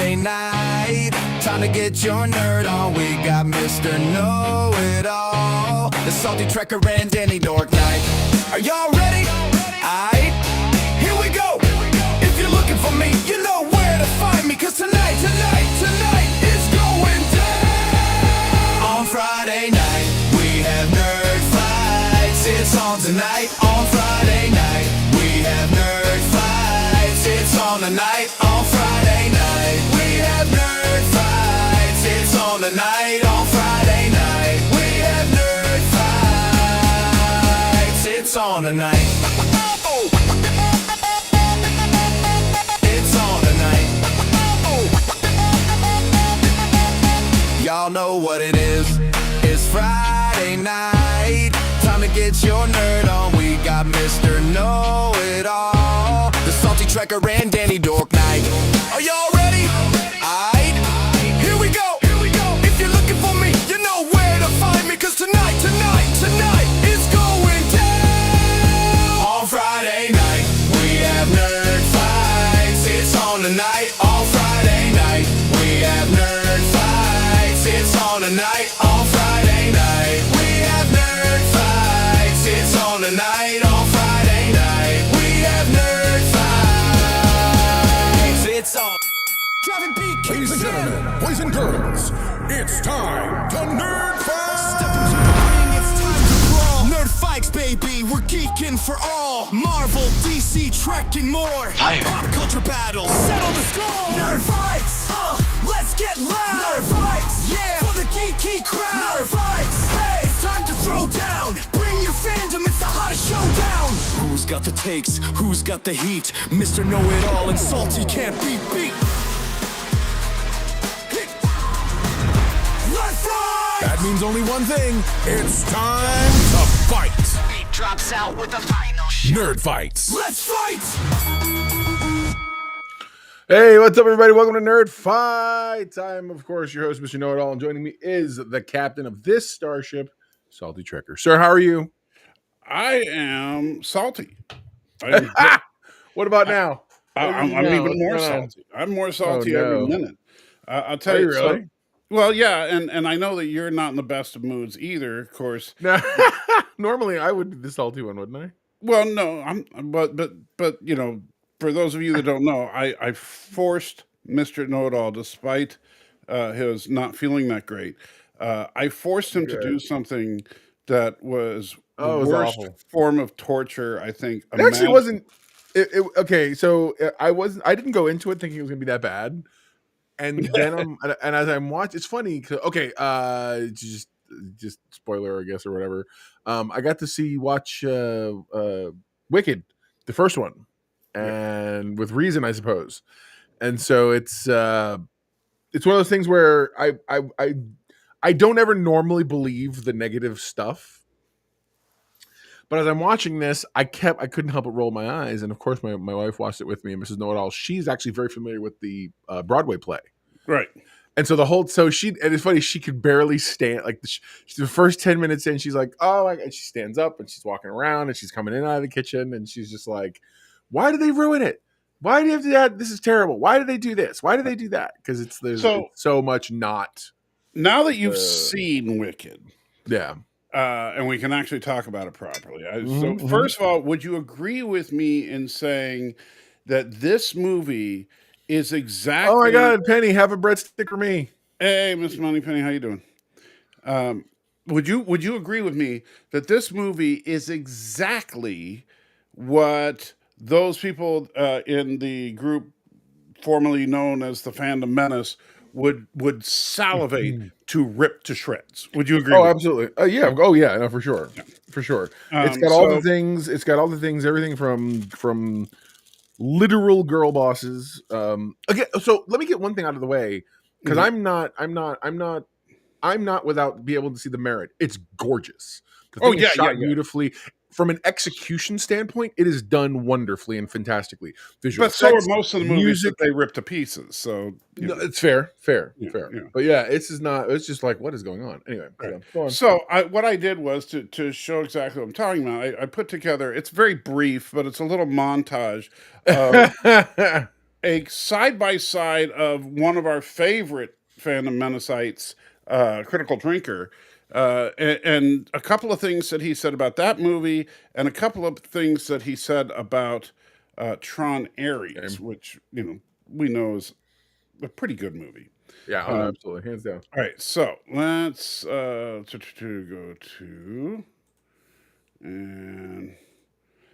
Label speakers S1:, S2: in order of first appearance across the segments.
S1: Friday night. Time to get your nerd on. We got Mr. Know-It-All, the SaltyTrekker and Danny Dork Night. Are y'all ready? Aight, here we go. If you're looking for me, you know where to find me. Cause tonight is going down. On Friday night, we have nerd fights. It's on tonight. On Friday night, we have nerd fights. It's on tonight. On Friday night, we have nerd fights. It's on tonight. On Friday night, we have nerd fights. It's on tonight. It's on tonight. Y'all know what it is. It's Friday night. Time to get your nerd on. We got Mr. Know-It-All, the SaltyTrekker and Danny Dork Night. Are y'all ready? Aight, here we go. If you're looking for me, you know where to find me. Cause tonight is going down. On Friday night, we have nerd fights. It's on tonight. On Friday night, we have nerd fights. It's on tonight. On Friday night, we have nerd fights. It's on tonight. On Friday night, we have nerd fights. It's on. Driving beat.
S2: Ladies and gentlemen, boys and girls, it's time to Nerd
S1: Step
S2: Fight!
S1: into the ring, it's time to brawl. Nerd fights, baby, we're geeking for all. Marvel, DC, Trek, and more. Pop culture battles, settle the score. Nerd fights, let's get loud. Nerd fights, yeah, for the geeky crowd. Nerd fights, hey, it's time to throw down. Bring your fandom, it's the hottest showdown. Who's got the takes? Who's got the heat? Mr. Know-It-All and Salty can't be beat. Let's fight!
S2: That means only one thing. It's time to fight!
S1: Beat drops out with a final shot.
S2: Nerd Fights!
S1: Let's fight!
S3: Hey, what's up, everybody? Welcome to Nerd Fights. I'm, of course, your host, Mr. Know-It-All, and joining me is the captain of this starship, SaltyTrekker. Sir, how are you?
S4: I am salty.
S3: What about now?
S4: I'm even more salty. I'm more salty every minute. I'll tell you.
S3: Really?
S4: Well, yeah, and I know that you're not in the best of moods either, of course.
S3: Normally, I would be the salty one, wouldn't I?
S4: Well, no, but you know, for those of you that don't know, I forced Mr. Know-It-All, despite his not feeling that great. I forced him to do something that was the
S3: Oh, it was
S4: worst
S3: awful.
S4: form of torture, I think.
S3: It actually wasn't. Okay, so I didn't go into it thinking it was gonna be that bad, and then and as I'm watching, it's funny. Okay, just spoiler, I guess, or whatever. I got to watch Wicked, the first one, and with reason, I suppose. And so it's one of those things where I don't ever normally believe the negative stuff. But as I'm watching this, I couldn't help but roll my eyes. And of course, my wife watched it with me, and Mrs. Know-It-All, she's actually very familiar with the Broadway play.
S4: Right.
S3: And so and it's funny, she could barely stand. Like the first 10 minutes in, she's like, oh, and she stands up and she's walking around and she's coming in out of the kitchen. And she's just like, why did they ruin it? Why do you have to do that? This is terrible. Why did they do this? Why did they do that? Because there's so much not.
S4: Now that you've seen Wicked.
S3: Yeah.
S4: And we can actually talk about it properly. So, first of all, would you agree with me in saying that this movie is exactly?
S3: Oh my God, Penny, have a breadstick for me.
S4: Hey, Miss Moneypenny, how you doing? Would you agree with me that this movie is exactly what those people in the group formerly known as the Fandom Menace would salivate to rip to shreds? Would you agree?
S3: Oh, absolutely. Yeah. Oh, yeah. No, for sure. For sure. It's got all the things. It's got all the things. Everything from literal girl bosses. Okay. So let me get one thing out of the way, because I'm not without be able to see the merit. It's gorgeous. The thing is shot beautifully. From an execution standpoint, it is done wonderfully and fantastically. Visual
S4: but so are most of the movies that they rip to pieces. So
S3: no, it's fair. Yeah. But yeah, it's just like, what is going on? Anyway,
S4: right.
S3: Go on.
S4: So what I did was to show exactly what I'm talking about. I put together. It's very brief, but it's a little montage a side by side of one of our favorite fandom menicites, Critical Drinker, and a couple of things that he said about that movie, and a couple of things that he said about Tron Ares, which we know is a pretty good movie.
S3: Yeah, absolutely, hands down.
S4: All right, so let's go to and.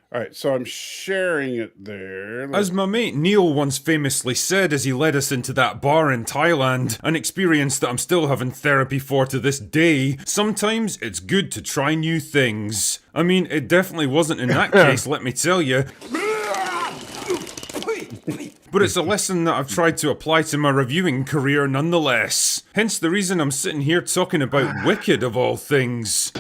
S4: All right, so I'm sharing it there.
S5: As my mate Neil once famously said as he led us into that bar in Thailand, an experience that I'm still having therapy for to this day, sometimes it's good to try new things. I mean, it definitely wasn't in that case, let me tell you. But it's a lesson that I've tried to apply to my reviewing career nonetheless. Hence the reason I'm sitting here talking about Wicked of all things.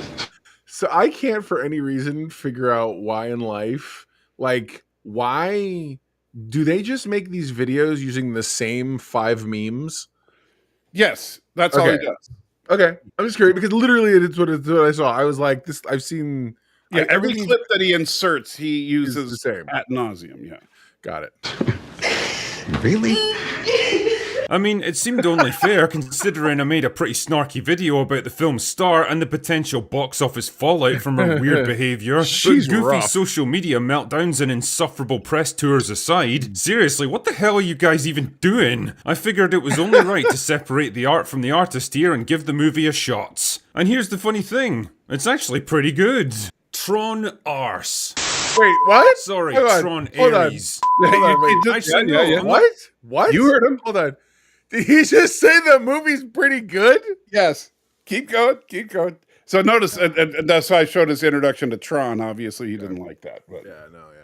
S3: So I can't for any reason figure out why in life, like, why do they just make these videos using the same 5 memes?
S4: Yes, that's all he does.
S3: Okay, I'm just curious because literally it's what I saw. I was like, this. I've seen.
S4: Yeah, every clip that he inserts, he uses
S3: the same
S4: ad nauseum. Yeah,
S3: got it.
S1: Really?
S5: I mean, it seemed only fair considering I made a pretty snarky video about the film's star and the potential box office fallout from her weird behaviour. But goofy
S3: rough.
S5: social media meltdowns and insufferable press tours aside, seriously, what the hell are you guys even doing? I figured it was only right to separate the art from the artist here and give the movie a shot. And here's the funny thing, it's actually pretty good. Tron Arse.
S3: Wait, what?
S5: Sorry, Tron
S3: Hold on.
S5: Ares.
S3: Actually,
S5: no,
S3: yeah.
S5: I'm
S3: What? What?
S4: You heard him.
S3: Hold on. Did he just say the movie's pretty good?
S4: Yes. Keep going. Keep going. So notice, and that's why I showed his introduction to Tron. Obviously, he didn't like that. But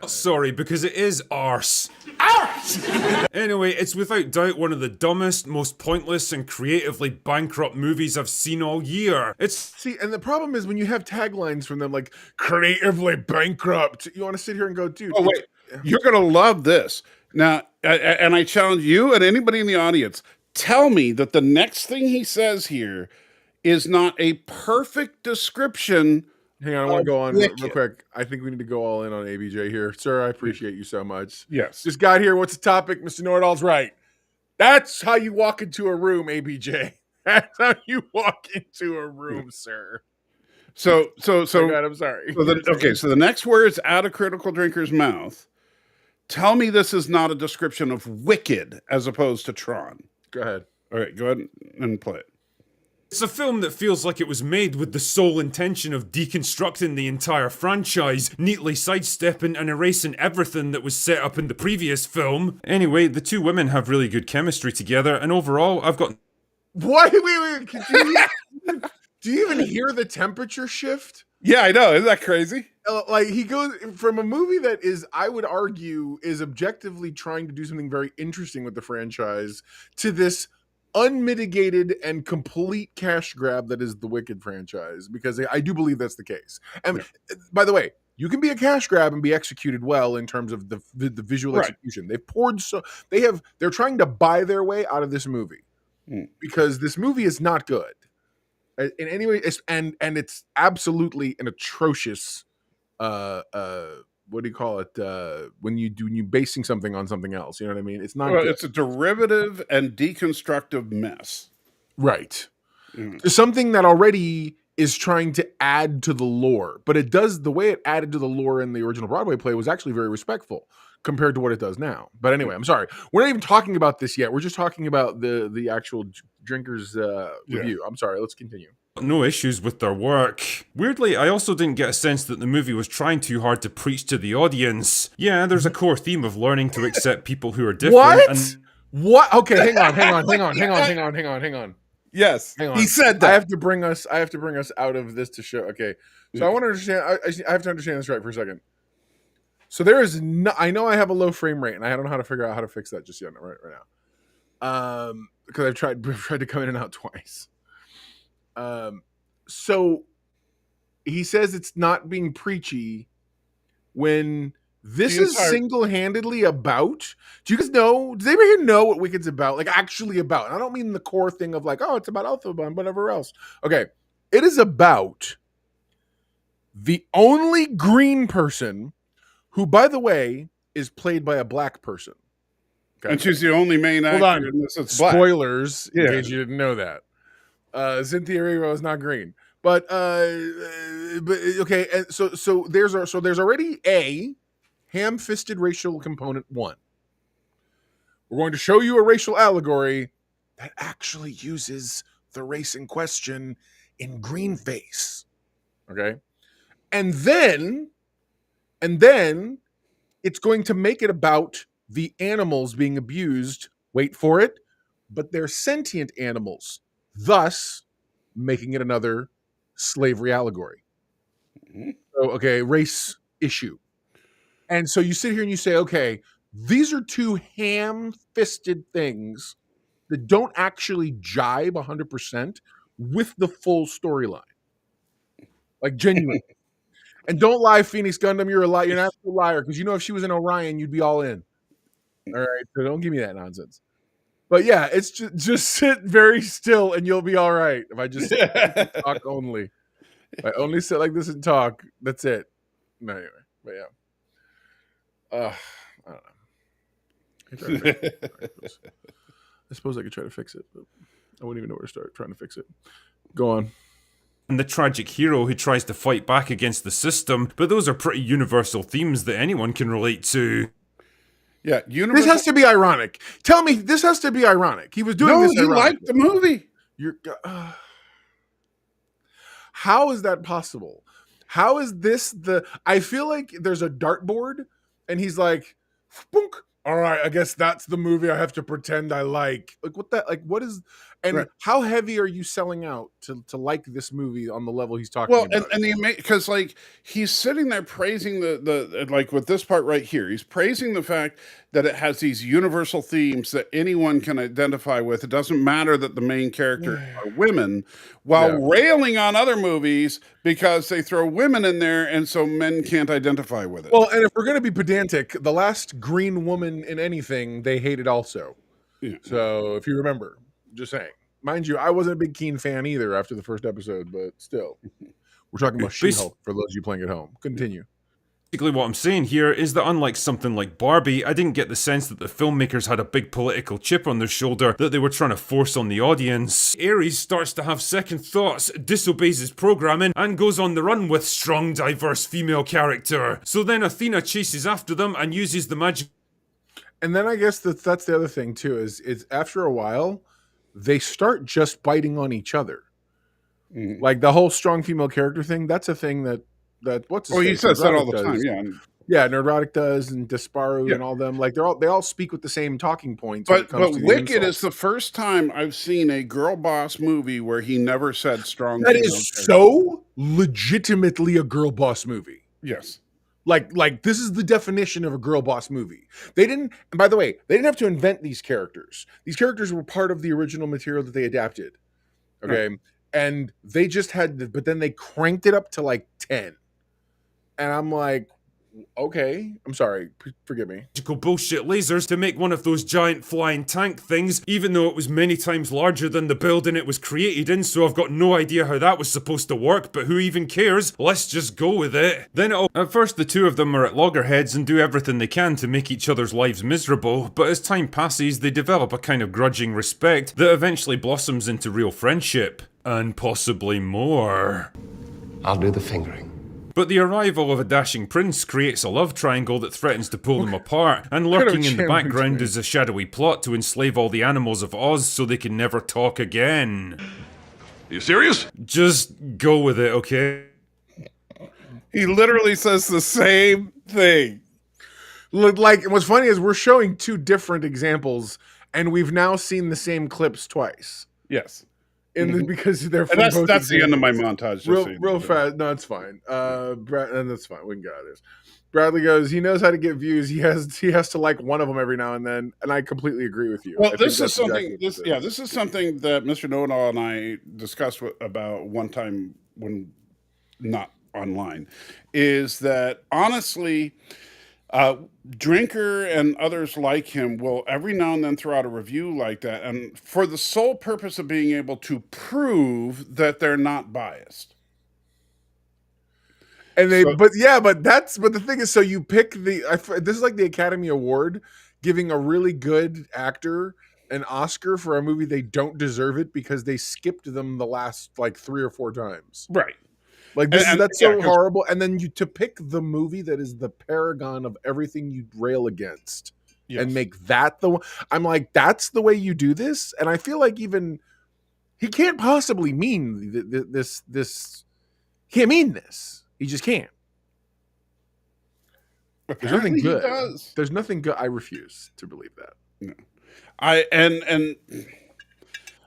S5: Sorry, because it is arse. Arse! Anyway, it's without doubt one of the dumbest, most pointless, and creatively bankrupt movies I've seen all year.
S3: See, and the problem is when you have taglines from them like creatively bankrupt, you want to sit here and go, dude.
S4: Oh wait, you're gonna love this. Now, and I challenge you and anybody in the audience, tell me that the next thing he says here is not a perfect description.
S3: Hang on, I want to go on real quick. I think we need to go all in on ABJ here. Sir, I appreciate you so much.
S4: Yes.
S3: Just got here. What's the topic? Mr. Nordall's right. That's how you walk into a room, ABJ. That's how you walk into a room, sir.
S4: So
S3: Oh God, I'm sorry.
S4: So the next words out of Critical Drinker's mouth, tell me this is not a description of Wicked as opposed to Tron.
S3: Go ahead.
S4: All right, go ahead and play it.
S5: It's a film that feels like it was made with the sole intention of deconstructing the entire franchise, neatly sidestepping and erasing everything that was set up in the previous film. Anyway, the two women have really good chemistry together, and overall, I've got...
S3: What? Wait. Do you even hear the temperature shift?
S4: Yeah, I know. Isn't that crazy?
S3: Like he goes from a movie that is, I would argue, is objectively trying to do something very interesting with the franchise to this unmitigated and complete cash grab that is the Wicked franchise, because I do believe that's the case. And by the way, you can be a cash grab and be executed well in terms of the visual execution. They've poured they're trying to buy their way out of this movie because this movie is not good in any way, and it's absolutely an atrocious what do you call it? When you basing something on something else, you know what I mean? It's not.
S4: Well, it's a derivative and deconstructive mess,
S3: right? There's something that already is trying to add to the lore, but it does the way it added to the lore in the original Broadway play was actually very respectful compared to what it does now. But anyway, I'm sorry, we're not even talking about this yet. We're just talking about the actual Drinkers review. I'm sorry. Let's continue.
S5: No issues with their work. Weirdly, I also didn't get a sense that the movie was trying too hard to preach to the audience. Yeah, there's a core theme of learning to accept people who are different.
S3: What? Okay, hang on.
S4: Yes,
S3: hang on.
S4: He said that.
S3: I have to bring us out of this to show. Okay, so I want to understand. I have to understand this right for a second. So there is I know I have a low frame rate, and I don't know how to figure out how to fix that just yet right now. Because I've tried to come in and out twice. So he says it's not being preachy when this is single-handedly about. Do you guys know? Does anybody here know what Wicked's about? Like actually about? And I don't mean the core thing of like, oh, it's about Alphaba and whatever else. Okay, it is about the only green person, who, by the way, is played by a black person.
S4: And she's the only main
S3: Hold
S4: actor
S3: on.
S4: in this that's black.
S3: Spoilers, in
S4: Yeah.
S3: case you didn't know that. Cynthia Erivo is not green. But okay, and so there's already a ham-fisted racial component one. We're going to show you a racial allegory that actually uses the race in question in green face. Okay? And then it's going to make it about the animals being abused. Wait for it, but they're sentient animals, thus making it another slavery allegory. So, okay, race issue. And so you sit here and you say, okay, these are two ham-fisted things that don't actually jibe 100% with the full storyline. Like, genuine. And don't lie, Phoenix Gundam, you're a liar. You're not a liar, because you know if she was in Orion, you'd be all in. All right, so don't give me that nonsense. But yeah, it's just sit very still and you'll be all right. If I just talk only. If I only sit like this and talk, that's it. No, anyway, but yeah. I don't know. I suppose I could try to fix it, but I wouldn't even know where to start trying to fix it. Go on.
S5: And the tragic hero who tries to fight back against the system, but those are pretty universal themes that anyone can relate to.
S4: Yeah,
S3: This has to be ironic. Tell me, this has to be ironic. He was doing this.
S4: You liked the movie.
S3: How is that possible? How is this I feel like there's a dartboard, and he's like, boonk. All right, I guess that's the movie I have to pretend I like. Like what that? Like what is? And
S4: right.
S3: How heavy are you selling out to like this movie on the level he's talking about?
S4: Well, and because like he's sitting there praising the like with this part right here, he's praising the fact that it has these universal themes that anyone can identify with. It doesn't matter that the main characters are women, while railing on other movies because they throw women in there and so men can't identify with it.
S3: Well, and if we're going to be pedantic, the last green woman in anything they hated also. Yeah. So if you remember, just saying. Mind you, I wasn't a big Keen fan either after the first episode, but still. We're talking about She-Hulk for those of you playing at home. Continue.
S5: Basically what I'm saying here is that unlike something like Barbie, I didn't get the sense that the filmmakers had a big political chip on their shoulder that they were trying to force on the audience. Ares starts to have second thoughts, disobeys his programming, and goes on the run with strong, diverse female character. So then Athena chases after them and uses the magic.
S3: And then I guess that's the other thing too, is after a while, they start just biting on each other. Like the whole strong female character thing, that's a thing that what's his
S4: he
S3: face?
S4: says that all the
S3: does.
S4: time,
S3: yeah Nerdrotic does, and Desparu and all them, like they all speak with the same talking points.
S4: But Wicked is the first time I've seen a girl boss movie where he never said strong.
S3: That is so legitimately a girl boss movie.
S4: Yes.
S3: Like this is the definition of a girl boss movie. They didn't, and by the way, they didn't have to invent these characters. These characters were part of the original material that they adapted. Okay. Right. And they just had, but then they cranked it up to like 10. And I'm like, okay, I'm sorry, forgive me.
S5: Bullshit lasers to make one of those giant flying tank things, even though it was many times larger than the building it was created in, so I've got no idea how that was supposed to work, but who even cares? Let's just go with it. At first the two of them are at loggerheads and do everything they can to make each other's lives miserable, but as time passes they develop a kind of grudging respect that eventually blossoms into real friendship. And possibly more.
S6: I'll do the fingering.
S5: But the arrival of a dashing prince creates a love triangle that threatens to pull them apart, and lurking in the background is a shadowy plot to enslave all the animals of Oz so they can never talk again.
S2: Are you serious?
S5: Just go with it, okay?
S4: He literally says the same thing.
S3: Like, what's funny is we're showing two different examples, and we've now seen the same clips twice.
S4: Yes.
S3: Because they're
S4: from both that's the end of my montage.
S3: Real fast. No, it's fine. And that's fine. We can get out of this. Bradley goes, he knows how to get views. He has to like one of them every now and then, and I completely agree with you.
S4: Well, this is something. This is something that Mr. Know-It-All and I discussed about one time when not online. Is that honestly? Drinker and others like him will every now and then throw out a review like that, and for the sole purpose of being able to prove that they're not biased.
S3: And but the thing is, so you pick this is like the Academy Award. giving a really good actor an Oscar for a movie they don't deserve it because they skipped them the last like 3 or 4 times.
S4: Right.
S3: Like that's
S4: Yeah,
S3: so horrible. And then to pick the movie that is the paragon of everything you rail against and make that the one. I'm like, that's the way you do this. And I feel like even he can't possibly mean this. He can't mean this. He just can't. There's nothing good.
S4: He does.
S3: There's nothing good. I refuse to believe that.
S4: No.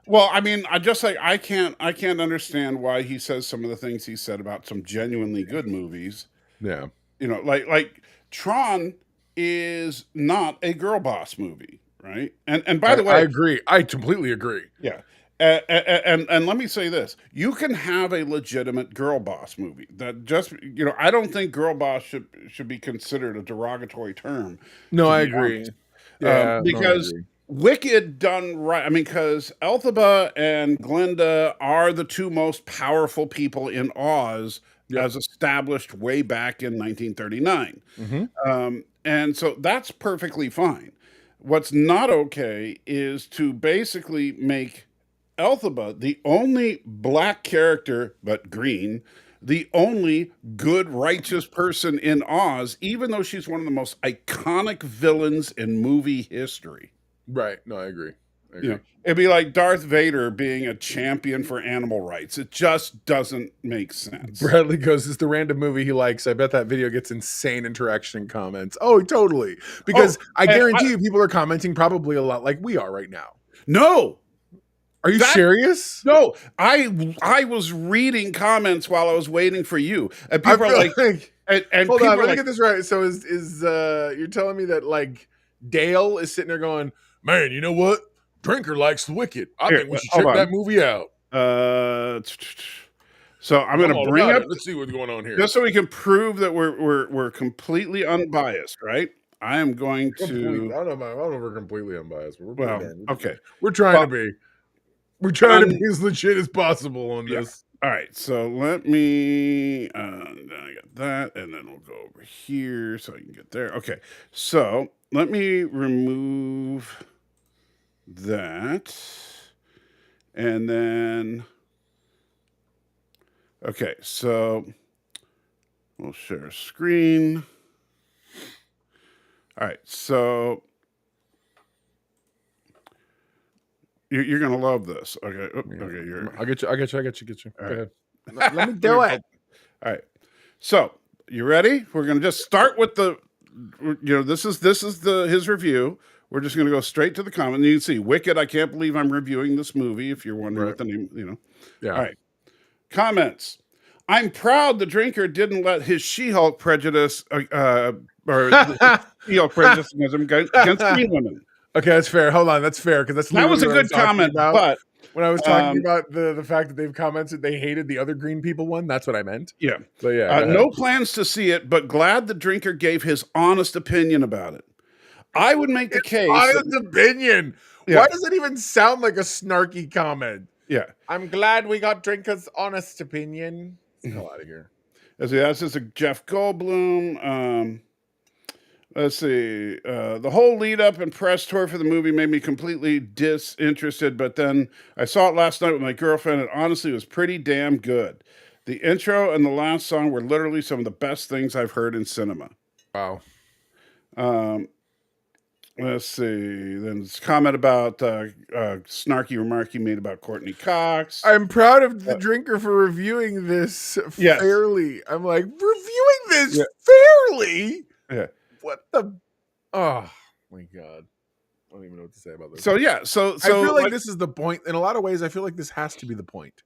S4: Well, I mean, I can't understand why he says some of the things he said about some genuinely good movies.
S3: Yeah.
S4: You know, like Tron is not a girl boss movie, right? And by the way,
S3: I agree. I completely agree.
S4: Yeah. And let me say this: you can have a legitimate girl boss movie that just, I don't think girl boss should be considered a derogatory term.
S3: No, I agree.
S4: Yeah, because Wicked done right. I mean, because Elphaba and Glinda are the 2 most powerful people in Oz, as established way back in 1939. And so that's perfectly fine. What's not okay is to basically make Elphaba the only black character, but green, the only good, righteous person in Oz, even though she's one of the most iconic villains in movie history.
S3: Right. No, I agree.
S4: It'd be like Darth Vader being a champion for animal rights. It just doesn't make sense.
S3: Bradley goes, "It's the random movie he likes. I bet that video gets insane interaction and comments." Oh, totally. Because I guarantee you people are commenting probably a lot like we are right now.
S4: No.
S3: Are you serious?
S4: No. I was reading comments while I was waiting for you. And people are like, and
S3: hold on, let me
S4: like,
S3: get this right. So is you're telling me that like Dale is sitting there going, "Man, you know what? Drinker likes Wicked. I think we should check that movie out."
S4: So I'm going to bring up.
S3: Let's see what's going on here,
S4: just so we can prove that we're completely unbiased, right? I am going to.
S3: I don't know if we're completely unbiased, but
S4: okay.
S3: We're trying to be. We're trying to be as legit as possible on this.
S4: All right, so let me. Then I got that, and then we'll go over here so I can get there. Okay, so let me remove that, and then. Okay, so we'll share screen. All right, so you're gonna love this. Okay, okay,
S3: I get you. Go ahead.
S4: Let me do it. All right, so you ready? We're gonna just start with the. This is his review. We're just gonna go straight to the comment. You can see Wicked. I can't believe I'm reviewing this movie. If you're wondering what the name,
S3: Yeah.
S4: All right. Comments. I'm proud the drinker didn't let his She-Hulk prejudice or She-Hulk prejudicism against green women.
S3: Okay, that's fair. Hold on, that's fair because that
S4: was a good comment. But
S3: when I was talking about the fact that they've commented they hated the other green people one, that's what I meant.
S4: Yeah.
S3: So yeah,
S4: no plans to see it, but glad the drinker gave his honest opinion about it. I would make the case.
S3: Honest opinion. Yeah. Why does it even sound like a snarky comment?
S4: Yeah.
S3: I'm glad we got drinker's honest opinion. Get the hell out of here.
S4: That's just a Jeff Goldblum. Let's see. The whole lead up and press tour for the movie made me completely disinterested, but then I saw it last night with my girlfriend, and honestly, it was pretty damn good. The intro and the last song were literally some of the best things I've heard in cinema.
S3: Wow.
S4: Let's see. Then this comment about snarky remark he made about Courtney Cox.
S3: I'm proud of the drinker for reviewing this fairly. I'm like, reviewing this fairly?
S4: Yeah.
S3: What the? Oh my god! I don't even know what to say about this.
S4: So yeah, so
S3: I feel like this is the point. In a lot of ways, I feel like this has to be the point.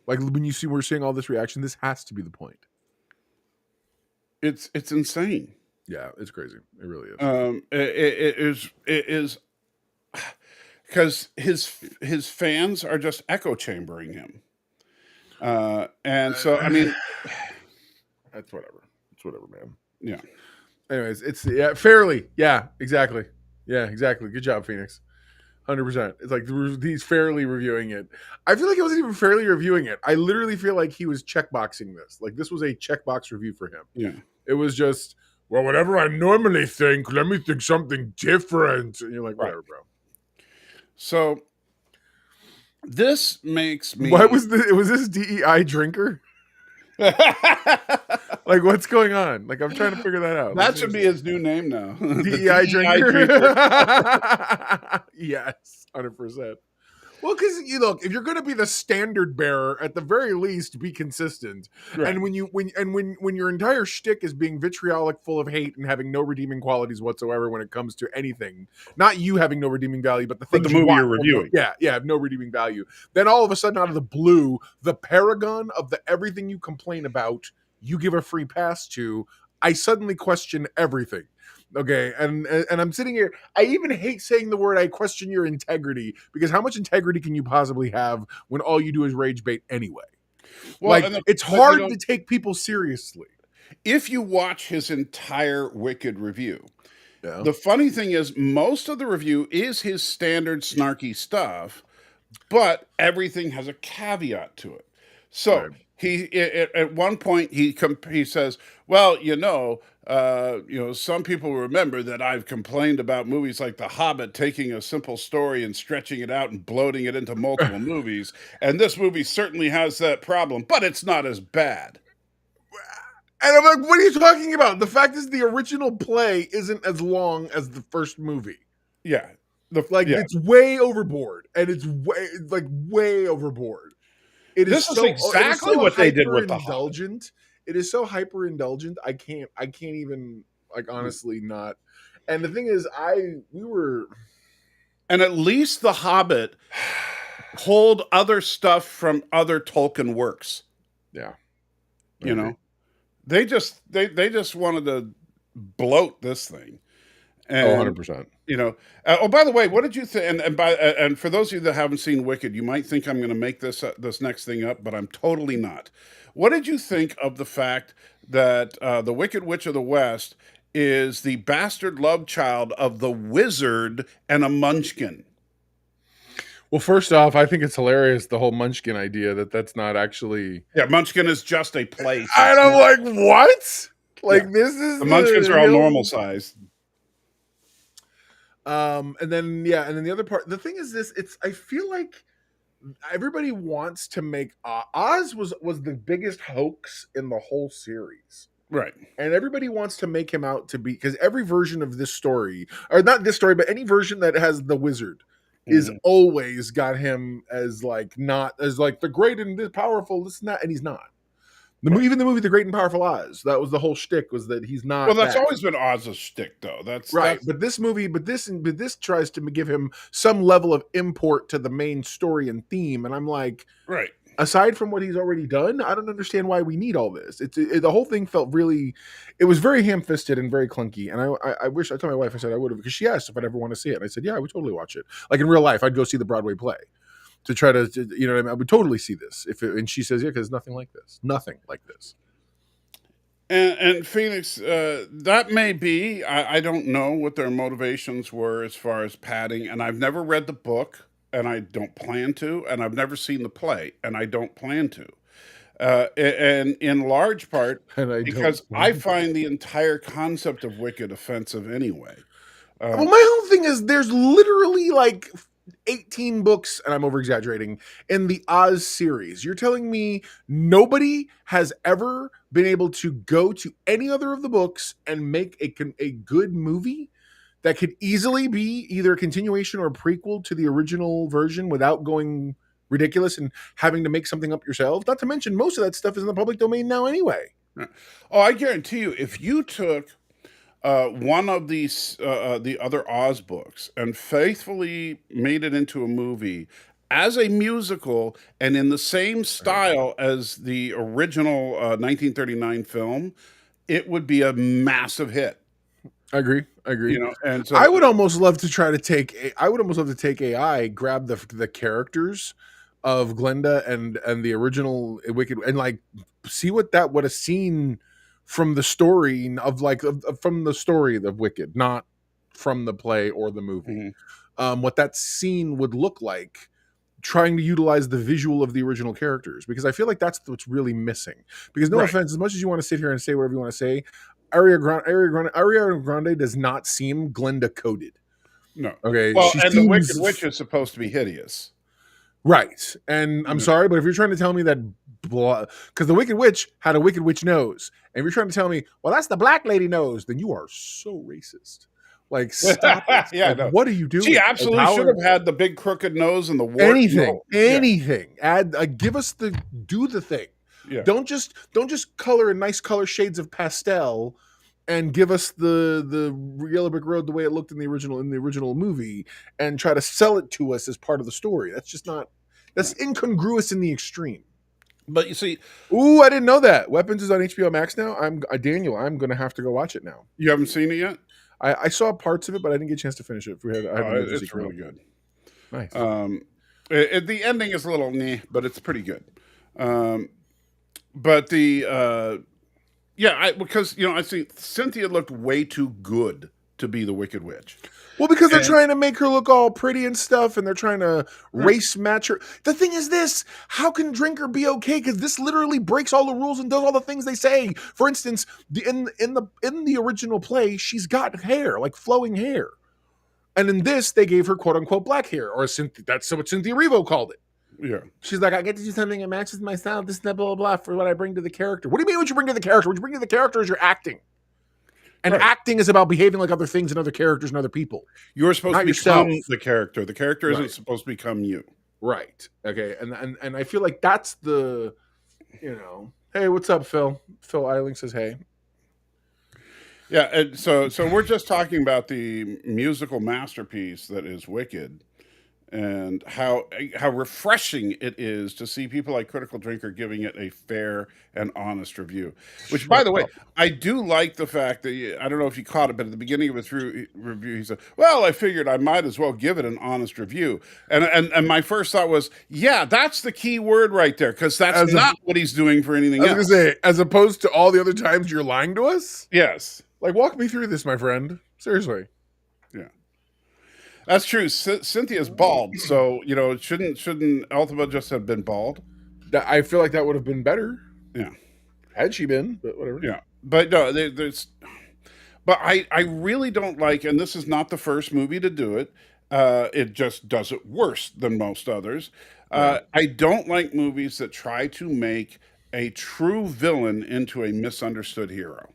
S3: Like when you see we're seeing all this reaction, this has to be the point.
S4: It's insane.
S3: Yeah, it's crazy. It really is.
S4: It is because his fans are just echo chambering him, and so I mean,
S3: that's whatever. It's whatever, man.
S4: Yeah.
S3: Anyways, it's fairly. Yeah, exactly. Yeah, exactly. Good job, Phoenix. 100%. It's like he's fairly reviewing it. I feel like he wasn't even fairly reviewing it. I literally feel like he was checkboxing this. Like this was a checkbox review for him.
S4: Yeah.
S3: It was just, well, whatever I normally think, let me think something different. And you're like,
S4: Right.
S3: whatever, bro.
S4: So this makes me.
S3: Why was this DEI drinker? Like, what's going on? Like, I'm trying to figure that out.
S4: That should be his new name now. The
S3: DEI drinker.
S4: drinker.
S3: Yes, 100%. Well, because you look, if you're going to be the standard bearer, at the very least, be consistent.
S4: Right.
S3: And when your entire shtick is being vitriolic, full of hate, and having no redeeming qualities whatsoever when it comes to anything, not you having no redeeming value, but the things
S4: the movie
S3: you
S4: you're
S3: want,
S4: reviewing.
S3: yeah, have no redeeming value. Then all of a sudden, out of the blue, the paragon of the everything you complain about, you give a free pass to. I suddenly question everything. Okay, and I'm sitting here. I even hate saying the word. I question your integrity, because how much integrity can you possibly have when all you do is rage bait anyway?
S4: Well,
S3: Like, it's hard to take people seriously.
S4: If you watch his entire Wicked review,
S3: Yeah.
S4: the funny thing is, most of the review is his standard snarky stuff, but everything has a caveat to it. So
S3: Right.
S4: he, at one point, he says, "Well, some people remember that I've complained about movies like The Hobbit taking a simple story and stretching it out and bloating it into multiple movies, and this movie certainly has that problem, but it's not as bad."
S3: And I'm like, what are you talking about? The fact is, the original play isn't as long as the first movie.
S4: Yeah,
S3: It's way overboard, and it's way overboard.
S4: This is exactly what they did with The Hobbit.
S3: Indulgent. It is so hyper indulgent. I can't even, like, honestly not. And the thing is,
S4: and at least The Hobbit pulled other stuff from other Tolkien works.
S3: Yeah.
S4: You know, they just wanted to bloat this thing. And,
S3: 100%.
S4: By the way, what did you think? And for those of you that haven't seen Wicked, you might think I'm going to make this next thing up, but I'm totally not. What did you think of the fact that the Wicked Witch of the West is the bastard love child of the wizard and a munchkin?
S3: Well, first off, I think it's hilarious, the whole Munchkin idea, that's not actually.
S4: Yeah, Munchkin is just a place.
S3: And I'm like, what? Like, this is
S4: the Munchkins are all normal size.
S3: And then the other part, the thing is this, I feel like everybody wants to make Oz was the biggest hoax in the whole series.
S4: Right.
S3: And everybody wants to make him out to be, because every version of this story, or not this story, but any version that has the wizard is always got him as like, not as like the great and the powerful, this and that, and he's not. Even the movie The Great and Powerful Oz, that was the whole shtick, was that he's not.
S4: Well, that's always been Oz's shtick, though. That's
S3: right. But this movie, but this tries to give him some level of import to the main story and theme, and I'm like,
S4: right.
S3: Aside from what he's already done, I don't understand why we need all this. The whole thing felt really, it was very ham-fisted and very clunky. And I wish, I told my wife, I said I would have, because she asked if I'd ever want to see it, and I said, yeah, I would totally watch it. Like, in real life, I'd go see the Broadway play. To try to, you know what I mean? I would totally see this. And she says, yeah, because nothing like this. Nothing like this.
S4: And Phoenix, that may be, I don't know what their motivations were as far as padding. And I've never read the book, and I don't plan to. And I've never seen the play, and I don't plan to. And in large part, because I find the entire concept of Wicked offensive anyway.
S3: Well, my whole thing is, there's literally like 18 books, and I'm over exaggerating, in the Oz series. You're telling me nobody has ever been able to go to any other of the books and make a good movie that could easily be either a continuation or a prequel to the original version without going ridiculous and having to make something up yourself? Not to mention, most of that stuff is in the public domain now anyway.
S4: Oh, I guarantee you, if you took one of these the other Oz books and faithfully made it into a movie as a musical and in the same style as the original 1939 film, it would be a massive hit.
S3: I agree.
S4: You know, and so
S3: I would almost love to try to take AI, grab the characters of Glenda and the original Wicked, and like see what a scene from the story from the story of Wicked, not from the play or the movie. What that scene would look like, trying to utilize the visual of the original characters, because I feel like that's what's really missing. Because no offense, as much as you want to sit here and say whatever you want to say, Ariana Grande does not seem Glenda coded.
S4: No.
S3: Okay,
S4: Well,
S3: she
S4: and the
S3: seems
S4: Wicked Witch is supposed to be hideous.
S3: right. And I'm sorry, but if you're trying to tell me that, because the Wicked Witch had a Wicked Witch nose, and if you're trying to tell me, well, that's the black lady nose, then you are so racist. Like, stop it.
S4: Yeah,
S3: Like,
S4: no.
S3: what are you doing?
S4: She absolutely
S3: Like,
S4: should have had the big crooked nose and the wart.
S3: anything.
S4: Yeah.
S3: Add, give us do the thing.
S4: Yeah.
S3: Don't just color in nice color shades of pastel and give us the Yellow Brick Road the way it looked in the original movie and try to sell it to us as part of the story. That's just not, that's incongruous in the extreme.
S4: But you see,
S3: Ooh, I didn't know that. Weapons is on HBO Max now. Daniel, I'm gonna have to go watch it now.
S4: you haven't seen it yet?
S3: I saw parts of it, but I didn't get a chance to finish it.
S4: It's really good.
S3: Nice.
S4: The ending is a little meh, but it's pretty good. But the because I think Cynthia looked way too good to be the Wicked Witch.
S3: Well, because they're trying to make her look all pretty and stuff, and they're trying to race match her. The thing is this, how can Drinker be okay? Because this literally breaks all the rules and does all the things they say. For instance, in the original play, she's got hair, like flowing hair. And in this, they gave her quote unquote black hair, or that's what Cynthia Erivo called it.
S4: Yeah.
S3: She's like, I get to do something that matches my style, this, that, blah, blah, blah, for what I bring to the character. What do you mean what you bring to the character? What you bring to the character is your acting. And acting is about behaving like other things and other characters and other people.
S4: You're supposed to become the character. The character isn't supposed to become you.
S3: Right. Okay. And I feel like that's the, hey, what's up, Phil? Phil Eiling says, hey.
S4: Yeah. And so we're just talking about the musical masterpiece that is Wicked, and how refreshing it is to see people like Critical Drinker giving it a fair and honest review. Which, by the way, I do like the fact that, I don't know if you caught it, but at the beginning of his review, he said, well, I figured I might as well give it an honest review. And my first thought was, yeah, that's the key word right there, because that's not what he's doing for anything else.
S3: I was going to say, as opposed to all the other times you're lying to us?
S4: Yes.
S3: Like, walk me through this, my friend. Seriously.
S4: Yeah. That's true. Cynthia's bald, so shouldn't Elphaba just have been bald?
S3: I feel like that would have been better.
S4: Yeah,
S3: had she been, but whatever.
S4: Yeah, but no, But I really don't like, and this is not the first movie to do it. It just does it worse than most others. I don't like movies that try to make a true villain into a misunderstood hero.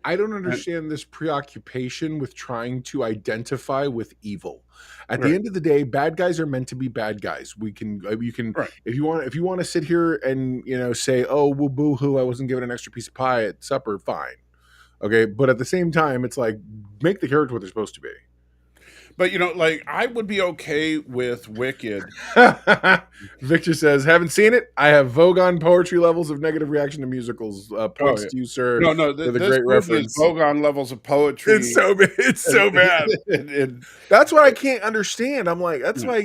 S3: I don't understand this preoccupation with trying to identify with evil. At the end of the day, bad guys are meant to be bad guys. You can if you want to sit here and say, oh, well, boo hoo, I wasn't given an extra piece of pie at supper, fine. Okay, but at the same time, it's like, make the character what they're supposed to be.
S4: But I would be okay with Wicked.
S3: Victor says, haven't seen it. I have Vogon poetry levels of negative reaction to musicals. Points to you, sir.
S4: No,
S3: this
S4: great reference. Vogon levels of poetry.
S3: It's so bad. It's so bad. That's what I can't understand. I'm like, that's why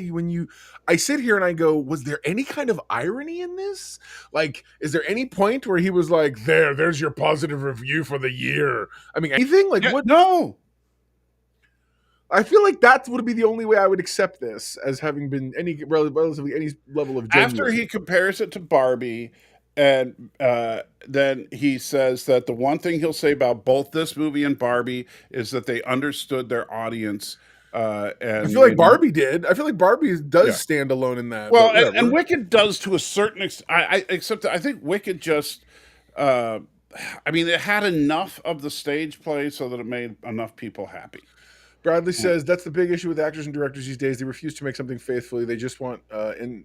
S3: I sit here and I go, was there any kind of irony in this? Like, is there any point where he was like, there's your positive review for the year? I mean, anything? Like, what?
S4: No.
S3: I feel like that would be the only way I would accept this as having been relatively any level of genuine.
S4: After he compares it to Barbie, and then he says that the one thing he'll say about both this movie and Barbie is that they understood their audience. And
S3: I feel like Barbie did. I feel like Barbie does stand alone in that.
S4: Well, and Wicked does to a certain extent. Except I think Wicked just. It had enough of the stage play so that it made enough people happy.
S3: Bradley says that's the big issue with actors and directors these days. They refuse to make something faithfully. They just want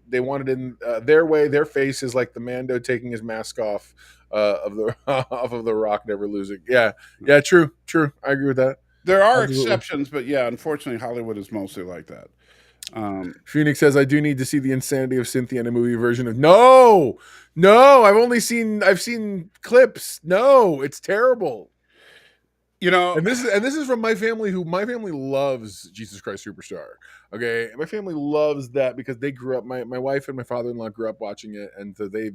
S3: they want it in their way. Their face is like the Mando taking his mask off of the Rock, never losing. Yeah, true. I agree with that.
S4: There are exceptions, but yeah, unfortunately, Hollywood is mostly like that.
S3: Phoenix says, I do need to see the insanity of Cynthia in a movie version of No, I've seen clips. No, it's terrible. And this is from my family loves Jesus Christ Superstar. Okay, my family loves that because they grew up. My wife and my father-in-law grew up watching it, and so they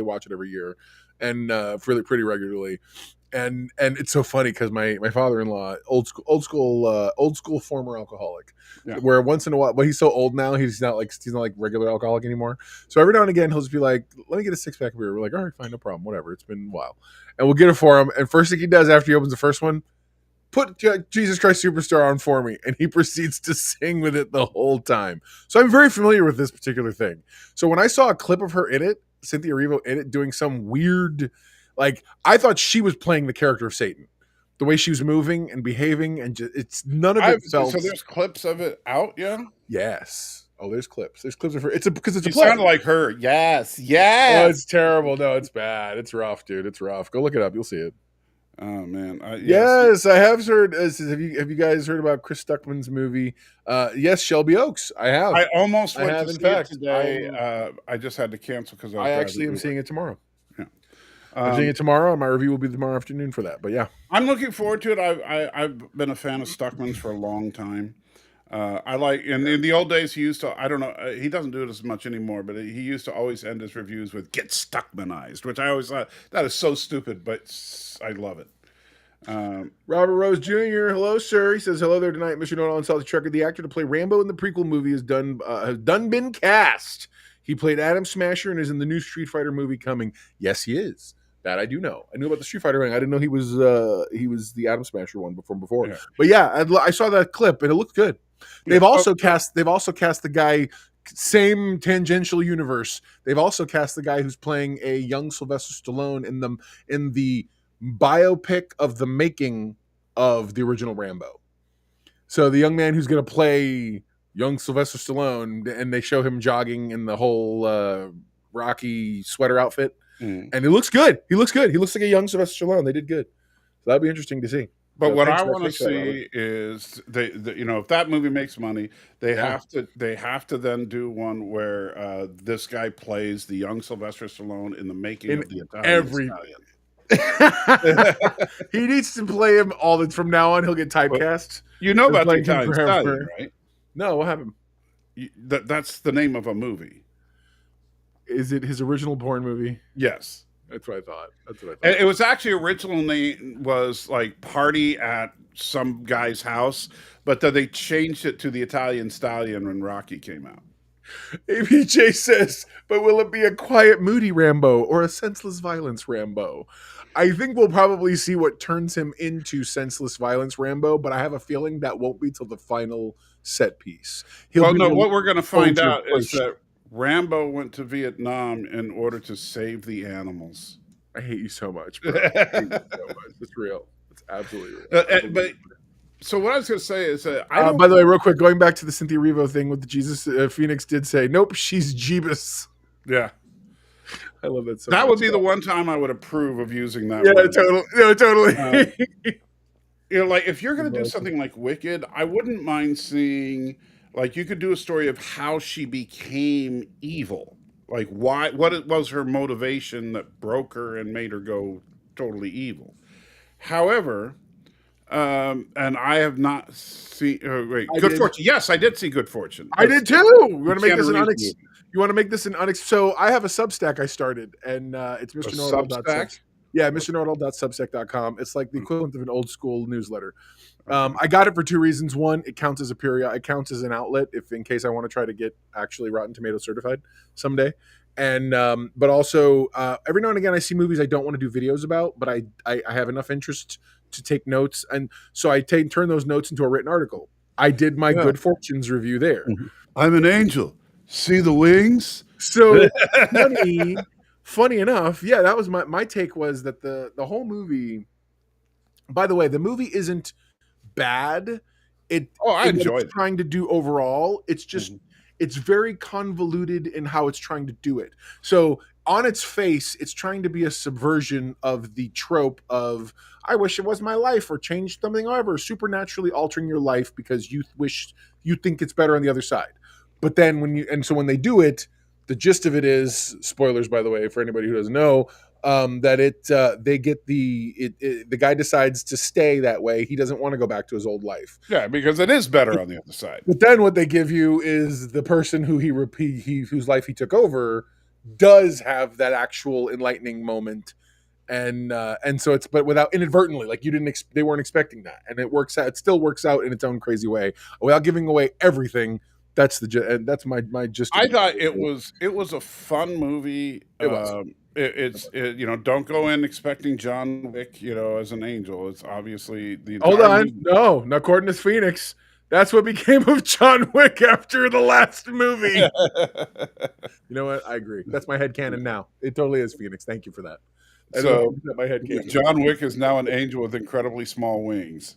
S3: watch it every year, and pretty regularly. and it's so funny because my father-in-law, old school former alcoholic,
S4: Yeah.
S3: where once in a while, but he's so old now, he's not like regular alcoholic anymore. So every now and again he'll just be like, let me get a 6-pack of beer. We're like, all right, fine, no problem, whatever, it's been a while, and we'll get it for him. And first thing he does after he opens the first one, put Jesus Christ Superstar on for me, and he proceeds to sing with it the whole time. So I'm very familiar with this particular thing. So when I saw a clip of her in it, Cynthia Erivo in it, doing some weird, like, I thought she was playing the character of Satan, the way she was moving and behaving, and just, it's none of it felt.
S4: So there's clips of it out, yeah.
S3: Yes. Oh, there's clips. There's clips of her. Because it's a
S4: You
S3: play.
S4: sound like her. Yes,
S3: Oh,
S4: yes.
S3: it's terrible. No, it's bad. It's rough, dude. It's rough. Go look it up. You'll see it.
S4: Oh man.
S3: Yes, I have heard. Have you guys heard about Chris Stuckman's movie? Yes, Shelby Oaks. I have.
S4: I almost
S3: I
S4: went
S3: have,
S4: to
S3: in
S4: see it
S3: fact.
S4: today. I just had to cancel because
S3: I actually am seeing it tomorrow.
S4: Yeah.
S3: I'm seeing it tomorrow, and my review will be tomorrow afternoon for that. But yeah,
S4: I'm looking forward to it. I've been a fan of Stuckman's for a long time. I like in the old days he used to, I don't know, he doesn't do it as much anymore, but he used to always end his reviews with "get Stuckmanized," which I always thought that is so stupid, but I love it.
S3: Robert Rose Jr. Hello, sir. He says hello there tonight, Mr. Nolan and SaltyTrekker. The actor to play Rambo in the prequel movie has been cast. He played Adam Smasher and is in the new Street Fighter movie coming. Yes, he is. That I do know. I knew about the Street Fighter ring. I didn't know he was the Adam Smasher one before.
S4: Yeah.
S3: But yeah, I saw that clip and it looked good. They've also cast the guy, same tangential universe. They've also cast the guy who's playing a young Sylvester Stallone in the biopic of the making of the original Rambo. So the young man who's going to play young Sylvester Stallone, and they show him jogging in the whole Rocky sweater outfit, and he looks good. He looks good. He looks like a young Sylvester Stallone. They did good. So that'd be interesting to see.
S4: But
S3: So
S4: what
S3: thanks
S4: I
S3: for
S4: want to
S3: that, Robert.
S4: see is if that movie makes money, they have to then do one where this guy plays the young Sylvester Stallone in the making of the Italian Stallion.
S3: He needs to play him from now on. He'll get typecast.
S4: You know about the
S3: Playing him
S4: Italian
S3: forever.
S4: Stallion, right?
S3: No, what happened?
S4: That's the name of a movie.
S3: Is it his original porn movie?
S4: Yes.
S3: That's what I thought.
S4: And it was actually originally was like Party at some guy's house, but then they changed it to the Italian Stallion when Rocky came out.
S3: ABJ says, but will it be a quiet, moody Rambo or a senseless violence Rambo? I think we'll probably see what turns him into senseless violence Rambo, but I have a feeling that won't be till the final set piece.
S4: What we're going to find out is that Rambo went to Vietnam in order to save the animals.
S3: I hate you so much, bro. I hate you so much. It's real. It's absolutely real.
S4: But so what I was going to say is that
S3: by the way, real quick, going back to the Cynthia Erivo thing with the Jesus, Phoenix did say, nope, she's Jeebus.
S4: Yeah.
S3: I love that so
S4: that
S3: much.
S4: would be the one time I would approve of using that.
S3: Yeah,
S4: word.
S3: totally. No, totally.
S4: Like if you're going to do something like Wicked, I wouldn't mind seeing, like, you could do a story of how she became evil. Like what it was her motivation that broke her and made her go totally evil. However, and I have not seen. Good Fortune. Yes, I did see Good Fortune.
S3: I did too. You want to make this an So I have a Substack I started, and it's Mr.
S4: Substack.
S3: Yeah, mrnordahl.substack.com. It's like the equivalent of an old school newsletter. I got it for two reasons. One, it counts as it counts as an outlet in case I want to try to get actually Rotten Tomato certified someday. And but also every now and again I see movies I don't want to do videos about, but I have enough interest to take notes, and so I turn those notes into a written article. I did my Good Fortunes review there.
S4: I'm an angel. See the wings?
S3: So funny enough, yeah, that was my take was that the whole movie. By the way, the movie isn't bad.
S4: I enjoyed it.
S3: Trying to do overall, it's just it's very convoluted in how it's trying to do it. So on its face, it's trying to be a subversion of the trope of I wish it was my life, or change something, however, supernaturally altering your life because you think it's better on the other side. But then when they do it, the gist of it is, spoilers by the way for anybody who doesn't know, that they get the guy decides to stay that way. He doesn't want to go back to his old life.
S4: Yeah, because it is better on the other side.
S3: But then what they give you is the person who whose life he took over does have that actual enlightening moment, and so it's but without inadvertently, like you didn't they weren't expecting that, and it works out. It still works out in its own crazy way without giving away everything. That's and that's my just.
S4: I thought it was a fun movie.
S3: It was.
S4: It's don't go in expecting John Wick, as an angel. It's obviously the entire
S3: Hold on,
S4: movie.
S3: no, not according to Phoenix. That's what became of John Wick after the last movie. You know what? I agree. That's my headcanon now. It totally is Phoenix. Thank you for that.
S4: So
S3: my headcanon.
S4: John Wick is now an angel with incredibly small wings.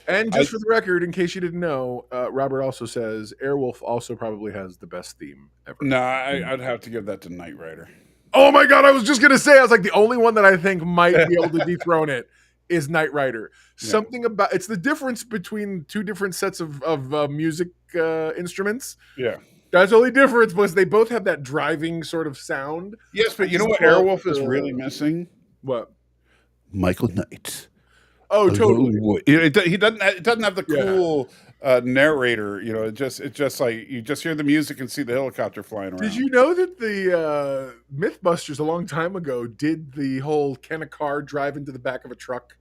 S3: And just for the record, in case you didn't know, Robert also says Airwolf also probably has the best theme ever.
S4: No, I'd have to give that to Knight Rider.
S3: Oh my god, I was just gonna say, I was like, the only one that I think might be able to dethrone it is Knight Rider.
S4: Yeah.
S3: Something about it's the difference between two different sets of music instruments.
S4: Yeah.
S3: That's the only difference, because they both have that driving sort of sound.
S4: Yes, but you know what Airwolf is really missing?
S3: What?
S4: Michael Knight.
S3: Oh, totally.
S4: He doesn't. It doesn't have the cool narrator. It's just like you just hear the music and see the helicopter flying around.
S3: Did you know that the Mythbusters a long time ago did the whole can a car drive into the back of a truck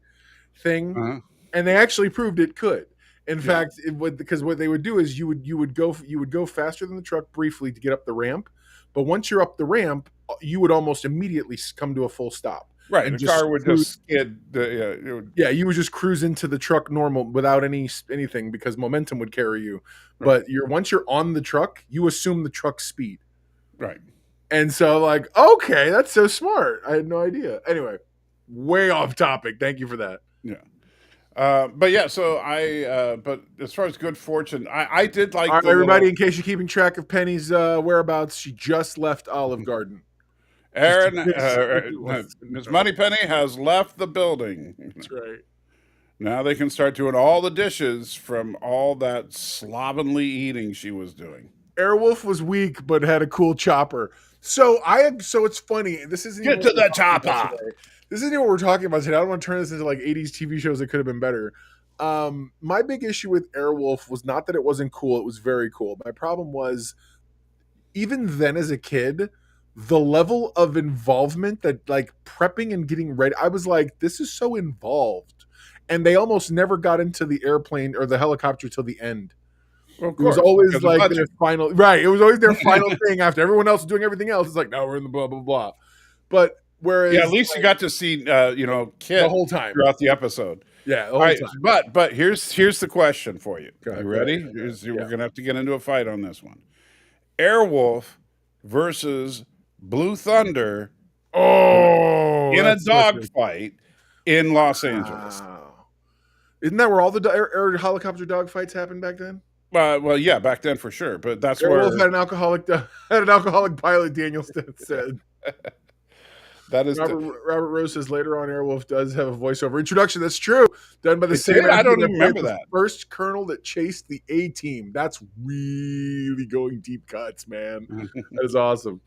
S3: thing, and they actually proved it could. In fact, it would, because what they would do is you would go faster than the truck briefly to get up the ramp, but once you're up the ramp, you would almost immediately come to a full stop.
S4: Right,
S3: and
S4: the car would just skid.
S3: You would just cruise into the truck normal without anything, because momentum would carry you. Right. But once you're on the truck, you assume the truck's speed.
S4: Right.
S3: And so, like, okay, that's so smart. I had no idea. Anyway, way off topic. Thank you for that.
S4: Yeah. But yeah, so but as far as good fortune, I did like.
S3: All right, everybody, in case you're keeping track of Penny's whereabouts, she just left Olive Garden.
S4: Aaron, Ms. Moneypenny has left the building.
S3: That's right.
S4: Now they can start doing all the dishes from all that slovenly eating she was doing.
S3: Airwolf was weak, but had a cool chopper. So it's funny. This isn't
S4: get to the chopper.
S3: This isn't what we're talking about today. I don't want to turn this into like 80s TV shows that could have been better. My big issue with Airwolf was not that it wasn't cool. It was very cool. My problem was, even then as a kid, the level of involvement that, like, prepping and getting ready, I was like, this is so involved. And they almost never got into the airplane or the helicopter till the end.
S4: Well, of
S3: It
S4: course,
S3: was always like their final, right? It was always their final thing after everyone else was doing everything else. It's like, now we're in the blah blah blah. But whereas,
S4: at least you got to see Kit
S3: the whole time
S4: throughout the episode.
S3: Yeah, the whole time.
S4: But here's the question for you.
S3: You
S4: ready? We're gonna have to get into a fight on this one. Airwolf versus Blue Thunder. In a dogfight in Los Angeles.
S3: Wow. Isn't that where all the air helicopter dogfights happened back then?
S4: Well, yeah, back then for sure. But that's
S3: Airwolf had an alcoholic pilot. Daniel said.
S4: That is
S3: Robert Rose says later on Airwolf does have a voiceover introduction. That's true. Done by the same.
S4: I don't even remember that.
S3: First colonel that chased the A team. That's really going deep cuts, man. That is awesome.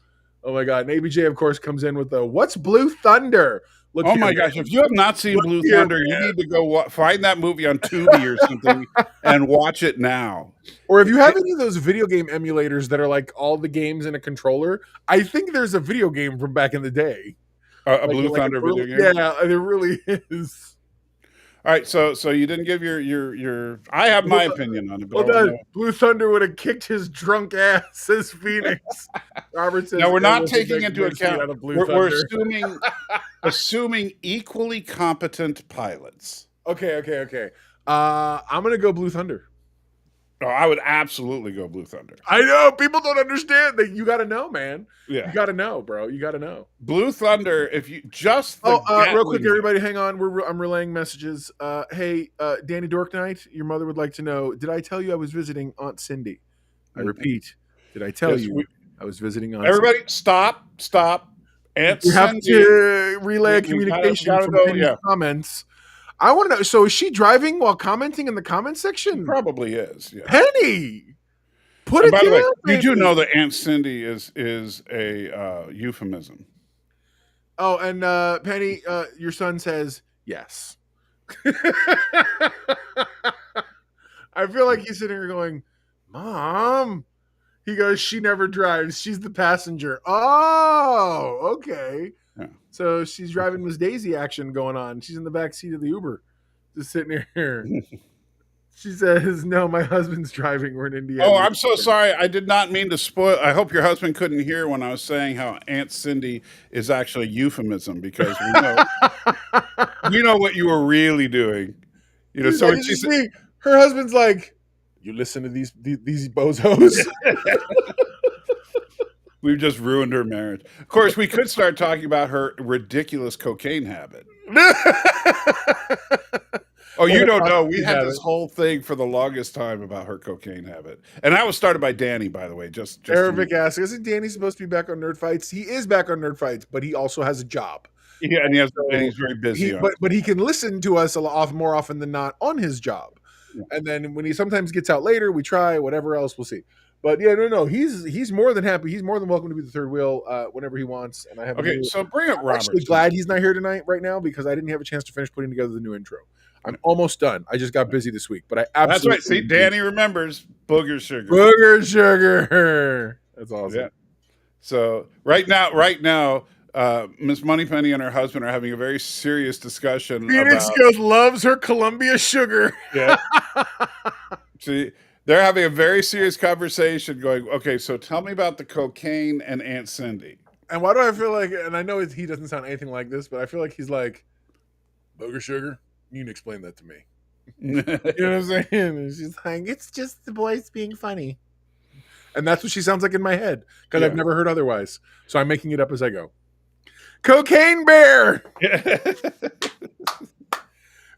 S3: Oh my god. And ABJ, of course, comes in with the "What's Blue Thunder?"
S4: Look, my gosh! If you have not seen Blue Thunder, you need to go find that movie on Tubi or something and watch it now.
S3: Or if you have any of those video game emulators that are like all the games in a controller, I think there's a video game from back in the day.
S4: A Blue Thunder video game?
S3: Yeah, there really is.
S4: All right, so you didn't give your. I have my opinion on it. But
S3: Blue Thunder would have kicked his drunk ass, says Phoenix. Robert says.
S4: Now we're not taking into account. We're assuming equally competent pilots.
S3: Okay. I'm gonna go Blue Thunder.
S4: Oh, I would absolutely go Blue Thunder.
S3: I know people don't understand that. You got to know, man.
S4: Yeah,
S3: you got to know, bro. You got to know.
S4: Blue Thunder. If you just
S3: real quick, everybody, hang on. I'm relaying messages. Hey, Danny Dorknight, your mother would like to know: did I tell you I was visiting Aunt Cindy? I repeat, did I tell you I was visiting Aunt?
S4: Everybody, Cindy? Stop. Aunt
S3: we have to relay a communication from Penny's comments. I want to know. So is she driving while commenting in the comment section?
S4: She probably is. Yeah.
S3: Penny, put it
S4: by
S3: down.
S4: The way, you do know that Aunt Cindy is a euphemism.
S3: Oh, and Penny, your son says yes. I feel like he's sitting here going, "Mom." He goes, "She never drives. She's the passenger." Oh, okay.
S4: Yeah.
S3: So she's driving Miss Daisy action going on. She's in the back seat of the Uber, just sitting here. She says, "No, my husband's driving. We're in Indiana."
S4: Oh, I'm so sorry. I did not mean to spoil. I hope your husband couldn't hear when I was saying how Aunt Cindy is actually a euphemism because we know what you were really doing. You know, so when she said,
S3: her husband's like, "You listen to these bozos."
S4: we've just ruined her marriage. Of course, we could start talking about her ridiculous cocaine habit. Oh, you don't know. We had this whole thing for the longest time about her cocaine habit. And that was started by Danny, by the way. Just
S3: Arabic asks, isn't Danny supposed to be back on Nerdfights? He is back on Nerdfights, but he also has a job.
S4: Yeah, and he's very busy.
S3: But he can listen to us more often than not on his job. Yeah. And then when he sometimes gets out later, we try whatever else, we'll see. But yeah, no, he's more than happy. He's more than welcome to be the third wheel whenever he wants. And I have
S4: so bring up Robert.
S3: I'm actually glad he's not here tonight right now because I didn't have a chance to finish putting together the new intro. I'm almost done. I just got busy this week, but I absolutely.
S4: That's right. See, Danny remembers booger sugar.
S3: Booger sugar. That's awesome.
S4: Yeah. So right now, Miss Moneypenny and her husband are having a very serious discussion.
S3: Phoenix loves her Columbia sugar.
S4: Yeah. See, they're having a very serious conversation. Going, okay, so tell me about the cocaine and Aunt Cindy.
S3: And why do I feel like? And I know he doesn't sound anything like this, but I feel like he's like booger sugar. You can explain that to me. You know what I'm saying? She's like, it's just the boys being funny. And that's what she sounds like in my head because I've never heard otherwise. So I'm making it up as I go. Cocaine bear.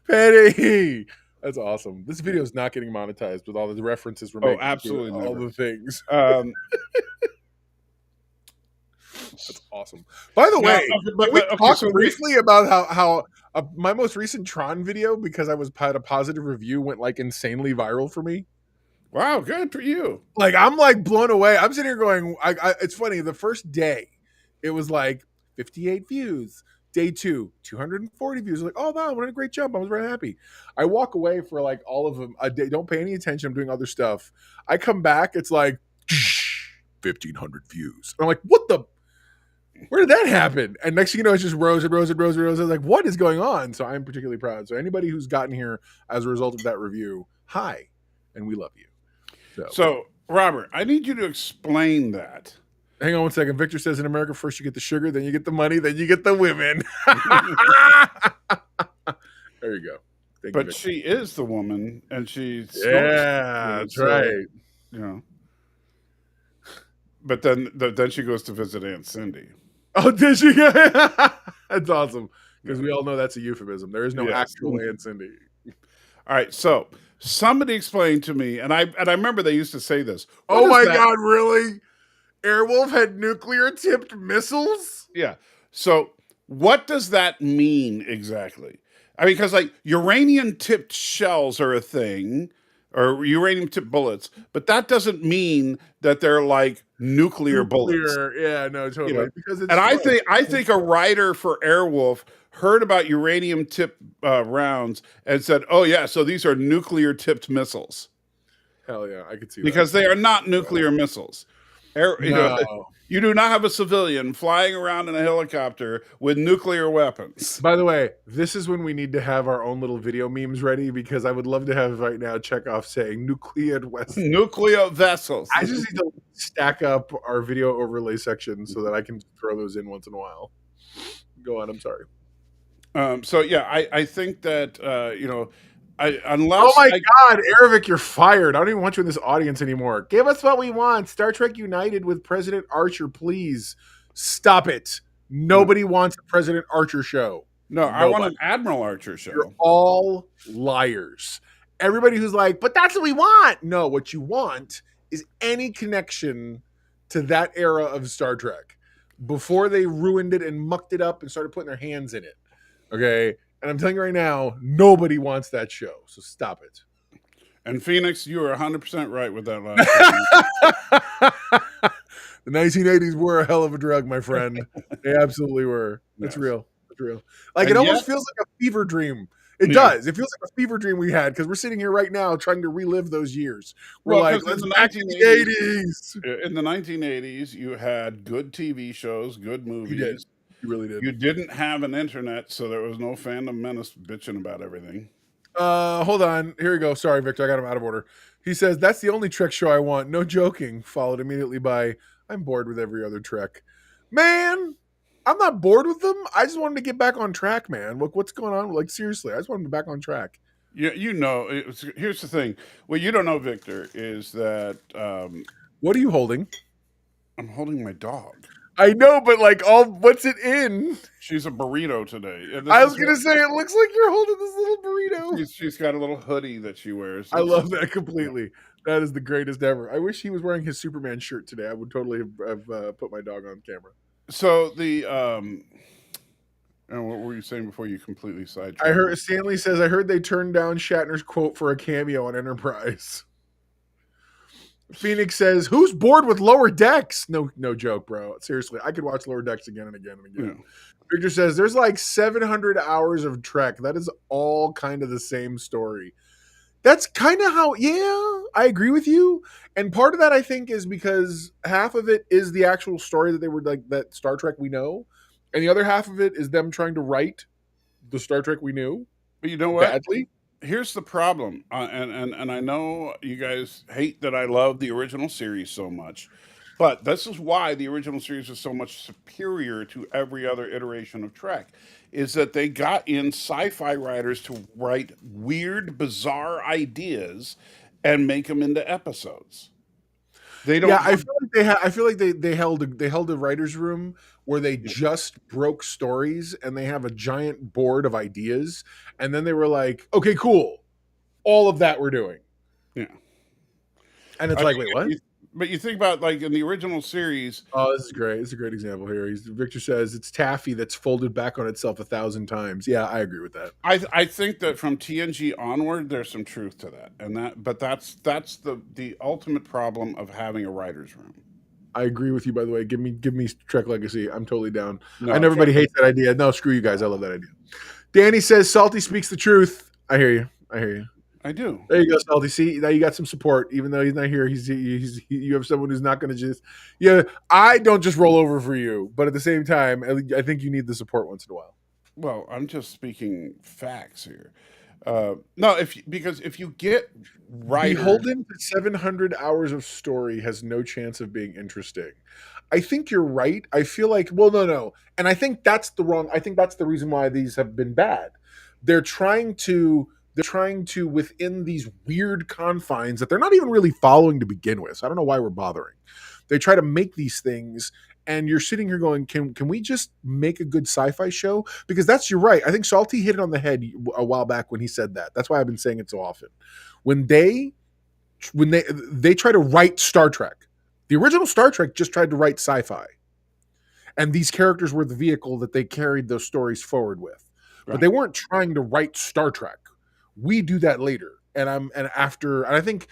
S3: Petty. That's awesome. This video is not getting monetized with all the references we're making.
S4: Oh, absolutely.
S3: All the things. That's awesome. By the way, we talked briefly about how my most recent Tron video, because I had a positive review, went like insanely viral for me.
S4: Wow, good for you.
S3: Like I'm like blown away. I'm sitting here going, it's funny. The first day, it was like 58 views. Day 2, 240 views. Like, oh wow, what a great jump! I was very happy. I walk away for like all of them a day. Don't pay any attention. I'm doing other stuff. I come back. It's like 1,500 views. And I'm like, what the? Where did that happen? And next thing you know, it's just rose and rose and rose and rose. I was like, what is going on? So I'm particularly proud. So anybody who's gotten here as a result of that review, hi, and we love you.
S4: So Robert, I need you to explain that.
S3: Hang on one second. Victor says in America, first you get the sugar, then you get the money, then you get the women. There you go.
S4: But she is the woman, and she's
S3: that's right.
S4: You know. But then she goes to visit Aunt Cindy.
S3: Oh, did she? That's awesome because we all know that's a euphemism. There is no actual Aunt Cindy.
S4: All right, so somebody explained to me, and I remember they used to say this.
S3: Oh my God, really? Airwolf had nuclear-tipped missiles?
S4: Yeah. So what does that mean exactly? I mean, because like uranium-tipped shells are a thing, or uranium-tipped bullets, but that doesn't mean that they're like nuclear bullets.
S3: Yeah, no, totally.
S4: You know?
S3: Because it's
S4: I think a writer for Airwolf heard about uranium-tipped rounds and said, "Oh yeah, so these are nuclear-tipped missiles."
S3: Hell yeah, I could see that.
S4: Because they are not nuclear missiles. You do not have a civilian flying around in a helicopter with nuclear weapons.
S3: By the way, this is when we need to have our own little video memes ready because I would love to have right now Chekhov saying nuclear vessels.
S4: Nuclear vessels.
S3: I just need to stack up our video overlay section so that I can throw those in once in a while. Go on, I'm sorry.
S4: So yeah, I think that unless
S3: oh my God, Aravic, you're fired. I don't even want you in this audience anymore. Give us what we want. Star Trek United with President Archer, please. Stop it. Nobody wants a President Archer show.
S4: No, I want an Admiral Archer show.
S3: You're all liars. Everybody who's like, but that's what we want. No, what you want is any connection to that era of Star Trek before they ruined it and mucked it up and started putting their hands in it. Okay? And I'm telling you right now, nobody wants that show. So stop it.
S4: And Phoenix, you are 100% right with that last
S3: The 1980s were a hell of a drug, my friend. They absolutely were. It's real. It's real. Like, and it almost feels like a fever dream. It does. It feels like a fever dream we had because we're sitting here right now trying to relive those years. We're like, let's back to the 80s.
S4: In the 1980s, you had good TV shows, good movies.
S3: You really did.
S4: You didn't have an internet, so there was no fandom menace bitching about everything.
S3: Hold on. Here we go. Sorry, Victor. I got him out of order. He says, that's the only Trek show I want. No joking. Followed immediately by, I'm bored with every other Trek. Man, I'm not bored with them. I just wanted to get back on track, man. Look, what's going on? Like, seriously, I just wanted to get back on track.
S4: You know, here's the thing. What you don't know, Victor, is that
S3: What are you holding?
S4: I'm holding my dog.
S3: I know, but like, what's it in?
S4: She's a burrito today.
S3: I was going to say, it looks like you're holding this little burrito.
S4: She's got a little hoodie that she wears.
S3: I love that completely. That is the greatest ever. I wish he was wearing his Superman shirt today. I would totally have put my dog on camera.
S4: So and what were you saying before you completely sidetracked?
S3: I heard Stanley says, I heard they turned down Shatner's quote for a cameo on Enterprise. Phoenix says, who's bored with Lower Decks? No joke, bro. Seriously, I could watch Lower Decks again and again and again. Yeah. Victor says, there's like 700 hours of Trek. That is all kind of the same story. That's kind of how, yeah, I agree with you. And part of that, I think, is because half of it is the actual story that they were like, that Star Trek we know. And the other half of it is them trying to write the Star Trek we knew.
S4: But you know what?
S3: Badly.
S4: Here's the problem. And I know you guys hate that I love the original series so much. But this is why the original series is so much superior to every other iteration of Trek, is that they got in sci-fi writers to write weird, bizarre ideas and make them into episodes. They don't.
S3: Yeah, I feel like they held a writers' room where they just broke stories, and they have a giant board of ideas, and then they were like, "Okay, cool, all of that we're doing."
S4: Yeah,
S3: and it's like, wait, what?
S4: But you think about like in the original series.
S3: Oh, this is great. This is a great example here. Victor says it's taffy that's folded back on itself 1,000 times. Yeah, I agree with that.
S4: I think that from TNG onward, there's some truth to that, but that's the ultimate problem of having a writer's room.
S3: I agree with you. By the way, give me Trek Legacy. I'm totally down. No, I know everybody hates that idea. No, screw you guys. I love that idea. Danny says Salty speaks the truth. I hear you.
S4: I do.
S3: There you go, Salty. See, now you got some support. Even though he's not here, you have someone who's not going to just. Yeah, I don't just roll over for you, but at the same time, I think you need the support once in a while.
S4: Well, I'm just speaking facts here. No, because if you get right,
S3: beholden to 700 hours of story has no chance of being interesting. I think you're right. I feel like, well, no, and I think that's the reason why these have been bad. They're trying to within these weird confines that they're not even really following to begin with. So I don't know why we're bothering. They try to make these things, and you're sitting here going, can we just make a good sci-fi show? Because you're right. I think Salty hit it on the head a while back when he said that. That's why I've been saying it so often. When they try to write Star Trek, the original Star Trek just tried to write sci-fi. And these characters were the vehicle that they carried those stories forward with. Right. But they weren't trying to write Star Trek. We do that later. And I think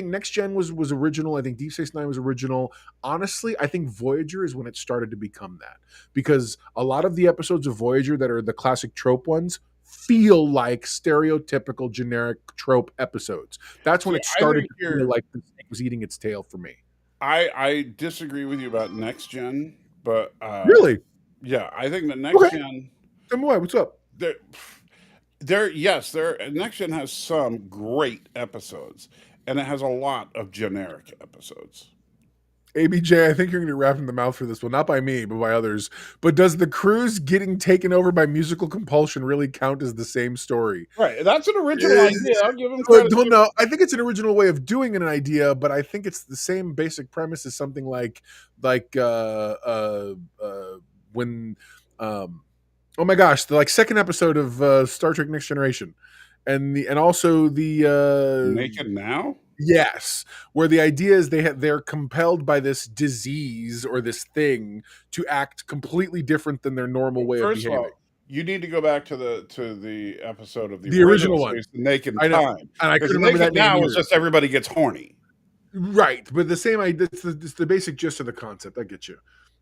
S3: Next Gen was original. I think Deep Space Nine was original. Honestly, I think Voyager is when it started to become that, because a lot of the episodes of Voyager that are the classic trope ones feel like stereotypical generic trope episodes. That's when it started to feel like the snake was eating its tail for me.
S4: I disagree with you about Next Gen, but
S3: really,
S4: yeah, I think the Next Gen.
S3: Tell me why. What's up?
S4: Next Gen has some great episodes, and it has a lot of generic episodes.
S3: ABJ, I think you're going to be wrapped in the mouth for this one, not by me, but by others. But does the cruise getting taken over by musical compulsion really count as the same story?
S4: Right, that's an original idea. I'll give them credit.
S3: Don't know. I think it's an original way of doing an idea, but I think it's the same basic premise as something like when. Oh my gosh, the second episode of Star Trek Next Generation, and also the
S4: Naked Now.
S3: Yes, where the idea is they're compelled by this disease or this thing to act completely different than their normal way of behaving.
S4: First of all, you need to go back to the episode of
S3: the original one,
S4: series, The Naked Time.
S3: And I couldn't remember that name.
S4: Now it's just everybody gets horny.
S3: Right, but the same idea. It's the basic gist of the concept. I get you.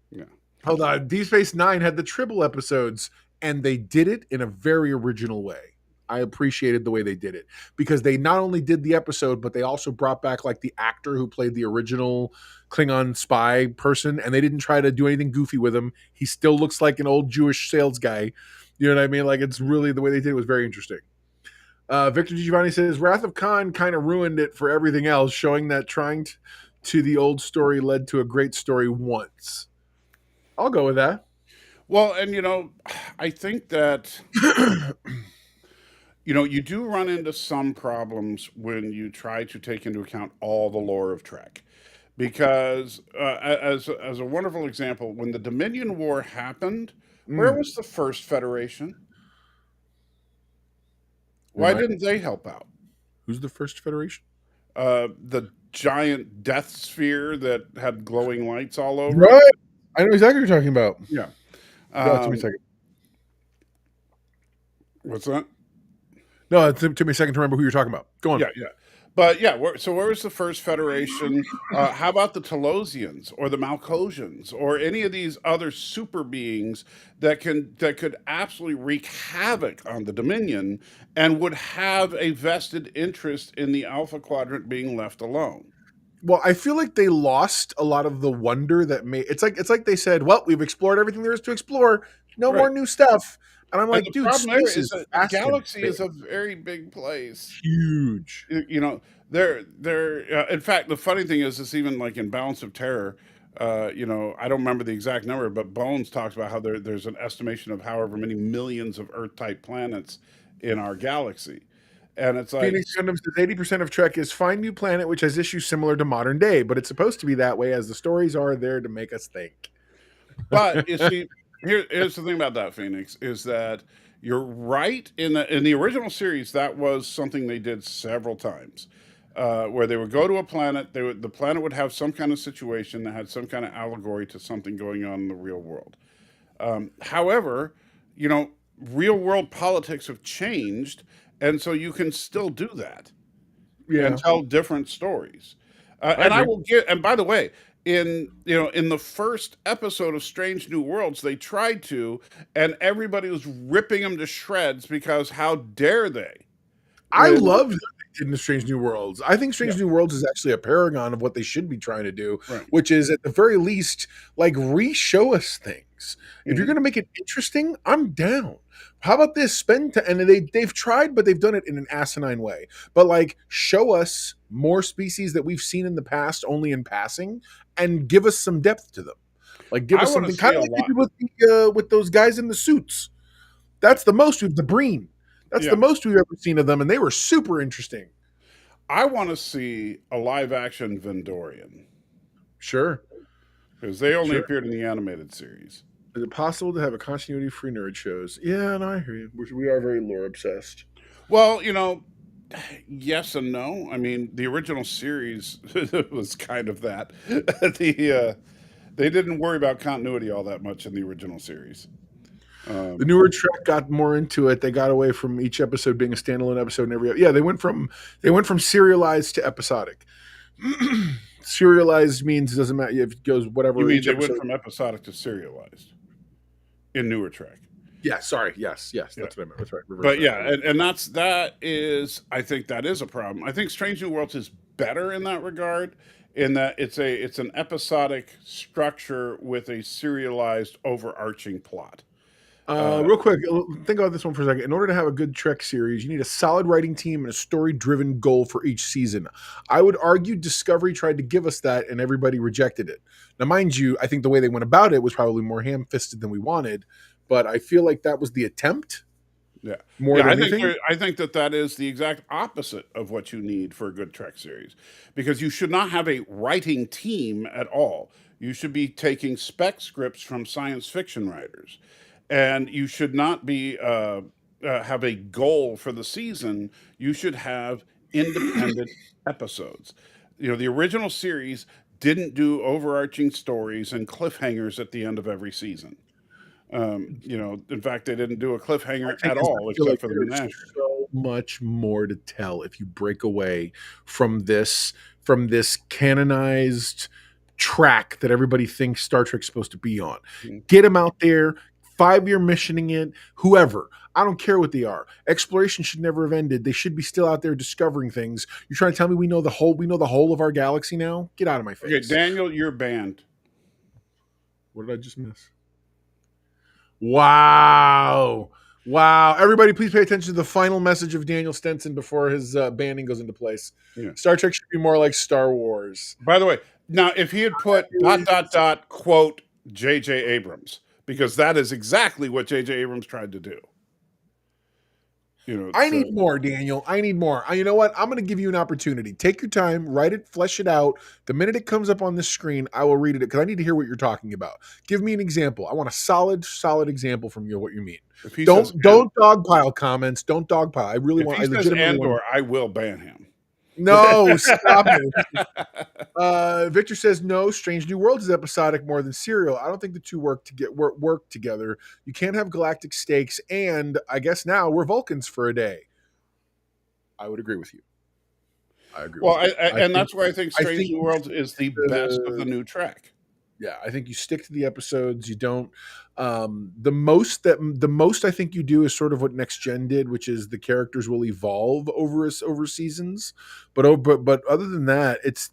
S4: Yeah.
S3: Hold on. Deep Space Nine had the Tribble episodes, and they did it in a very original way. I appreciated the way they did it because they not only did the episode, but they also brought back like the actor who played the original Klingon spy person, and they didn't try to do anything goofy with him. He still looks like an old Jewish sales guy. You know what I mean? Like, it's really, the way they did it was very interesting. Victor Giovanni says Wrath of Khan kind of ruined it for everything else, showing that trying to the old story led to a great story once. I'll go with that.
S4: Well, and I think that you do run into some problems when you try to take into account all the lore of Trek, because as a wonderful example, when the Dominion War happened, where was the First Federation? Why didn't they help out?
S3: Who's the First Federation?
S4: The giant death sphere that had glowing lights all over
S3: Right.
S4: it.
S3: I know exactly what you're talking about.
S4: Yeah.
S3: It took me a second.
S4: What's that?
S3: No, it took me a second to remember who you're talking about. Go on.
S4: Yeah, yeah. But yeah, so where was the First Federation? How about the Telosians or the Malcosians or any of these other super beings that could absolutely wreak havoc on the Dominion and would have a vested interest in the Alpha Quadrant being left alone?
S3: Well, I feel like they lost a lot of the wonder that made it's like they said, well, we've explored everything there is to explore. No more new stuff. And I'm like,
S4: the
S3: dude,
S4: problem there
S3: space
S4: is
S3: is
S4: that the galaxy is a very big place.
S3: huge.
S4: They're in fact, the funny thing is, it's even like in Balance of Terror. I don't remember the exact number, but Bones talks about how there's an estimation of however many millions of Earth-type planets in our galaxy, and it's like
S3: Phoenix Gundam says 80% of Trek is find new planet which has issues similar to modern day, but it's supposed to be that way as the stories are there to make us think.
S4: But you see, here's the thing about that, Phoenix, is that you're right. In the original series, that was something they did several times, where they would go to a planet. The planet would have some kind of situation that had some kind of allegory to something going on in the real world. However, real world politics have changed, and so you can still do that and tell different stories. I will get. And by the way, in the first episode of Strange New Worlds, they tried to, and everybody was ripping them to shreds because how dare they?
S3: I loved what they did in the Strange New Worlds. I think Strange New Worlds is actually a paragon of what they should be trying to do, which is at the very least, like, re-show us things. If you're going to make it interesting, I'm down. How about this? And they've tried, but they've done it in an asinine way. But like, show us more species that we've seen in the past, only in passing, and give us some depth to them. Like, give us something kind of like they did with those guys in the suits. That's the most we've the Breen. That's the most we've ever seen of them, and they were super interesting.
S4: I want to see a live action Vendorian.
S3: Sure.
S4: Because they only appeared in the animated series.
S3: Is it possible to have a continuity-free nerd shows? Yeah, and I hear you. We are very lore-obsessed.
S4: Well, yes and no. I mean, the original series was kind of that. They didn't worry about continuity all that much in the original series.
S3: The newer Trek got more into it. They got away from each episode being a standalone episode, and they went from serialized to episodic. Serialized means it doesn't matter if it goes whatever.
S4: You mean they went from episodic to serialized in newer Trek?
S3: Yeah, sorry. Yes, that's what I meant. That's right.
S4: But that is, I think that is a problem. I think Strange New Worlds is better in that regard, in that it's an episodic structure with a serialized overarching plot.
S3: Real quick, think about this one for a second. In order to have a good Trek series, you need a solid writing team and a story-driven goal for each season. I would argue Discovery tried to give us that, and everybody rejected it. Now, mind you, I think the way they went about it was probably more ham-fisted than we wanted, but I feel like that was the attempt.
S4: Yeah.
S3: More than anything.
S4: I think that is the exact opposite of what you need for a good Trek series, because you should not have a writing team at all. You should be taking spec scripts from science fiction writers. And you should not be have a goal for the season. You should have independent episodes. The original series didn't do overarching stories and cliffhangers at the end of every season. In fact, they didn't do a cliffhanger at all, except for the menagerie.
S3: So much more to tell if you break away from this canonized track that everybody thinks Star Trek's supposed to be on. Get them out there. 5-year missioning it, whoever. I don't care what they are. Exploration should never have ended. They should be still out there discovering things. You're trying to tell me we know the whole of our galaxy now? Get out of my face.
S4: Okay, Daniel, you're banned.
S3: What did I just miss? Wow. Wow. Everybody, please pay attention to the final message of Daniel Stenson before his banning goes into place.
S4: Yeah.
S3: Star Trek should be more like Star Wars.
S4: By the way, now if he had put ... quote J.J. Abrams, because that is exactly what J.J. Abrams tried to do.
S3: I need more, Daniel. I need more. You know what? I'm going to give you an opportunity. Take your time, write it, flesh it out. The minute it comes up on the screen, I will read it because I need to hear what you're talking about. Give me an example. I want a solid example from you of what you mean. Don't dogpile comments. Don't dogpile. I really want.
S4: If he says Andor, I will ban him.
S3: No, stop it. Victor says no. Strange New Worlds is episodic more than serial. I don't think the two work together. You can't have galactic stakes, and I guess now we're Vulcans for a day. I would agree with you. I agree.
S4: Well, and that's why I think Strange New Worlds is the best of the new Trek.
S3: Yeah, I think you stick to the episodes. You don't. The most I think you do is sort of what Next Gen did, which is the characters will evolve over seasons. But other than that, it's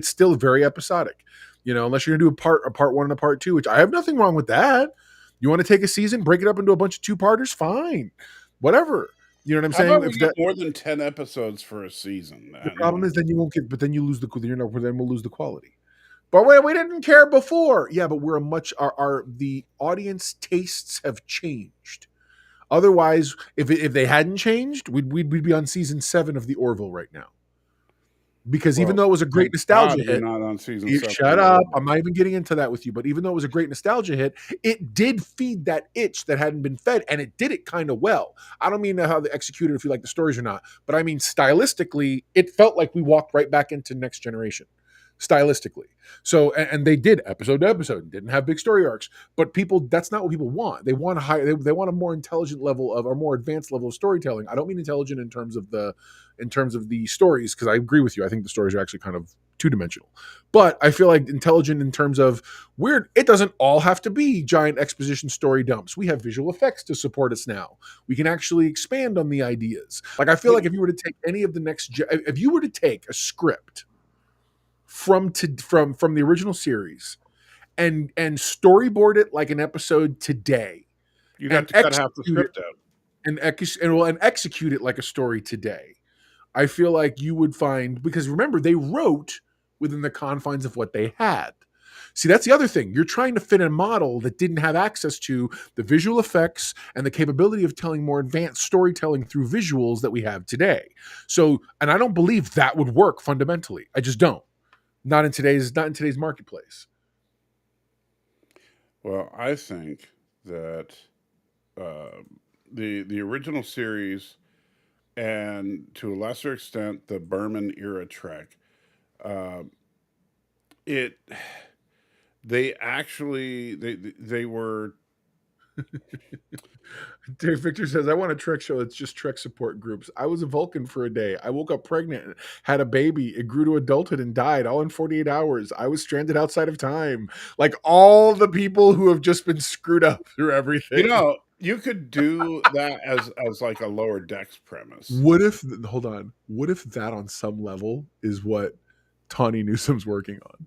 S3: still very episodic. Unless you're gonna do a part one and a part two, which I have nothing wrong with that. You want to take a season, break it up into a bunch of two-parters, fine, whatever. You know what I'm saying?
S4: How about we get more than 10 episodes for a season?
S3: The problem is then you won't get, but then you lose then we'll lose the quality. But we didn't care before. Yeah, but we're the audience tastes have changed. Otherwise, if they hadn't changed, we'd be on season 7 of the Orville right now. Because even though it was a great nostalgia hit,
S4: not on season 7.
S3: Shut up! I'm not even getting into that with you. But even though it was a great nostalgia hit, it did feed that itch that hadn't been fed, and it did it kind of well. I don't mean how they executed, if you like the stories or not, but I mean stylistically, it felt like we walked right back into Next Generation. Stylistically. So, and they did episode to episode, didn't have big story arcs, but that's not what people want. They want they want a more intelligent level of, or more advanced level of storytelling. I don't mean intelligent in terms of the stories, because I agree with you. I think the stories are actually kind of two-dimensional, but I feel like intelligent in terms of it doesn't all have to be giant exposition story dumps. We have visual effects to support us now. We can actually expand on the ideas. Like, I feel like if you were to take any of if you were to take a script from the original series and storyboard it like an episode today,
S4: you'd have to cut half the script out
S3: and execute it like a story today. I feel like you would find, because remember, they wrote within the confines of what they had. See, that's the other thing. You're trying to fit a model that didn't have access to the visual effects and the capability of telling more advanced storytelling through visuals that we have today. So, and I don't believe that would work fundamentally. I just don't. Not in today's marketplace.
S4: Well, I think that the original series, and to a lesser extent the Berman era Trek, they were.
S3: Dave Victor says, I want a Trek show that's just Trek support groups. I was a Vulcan for a day. I woke up pregnant, had a baby. It grew to adulthood and died all in 48 hours. I was stranded outside of time. Like all the people who have just been screwed up through everything.
S4: You could do that as like a Lower Decks premise.
S3: What if that on some level is what Tawny Newsom's working on?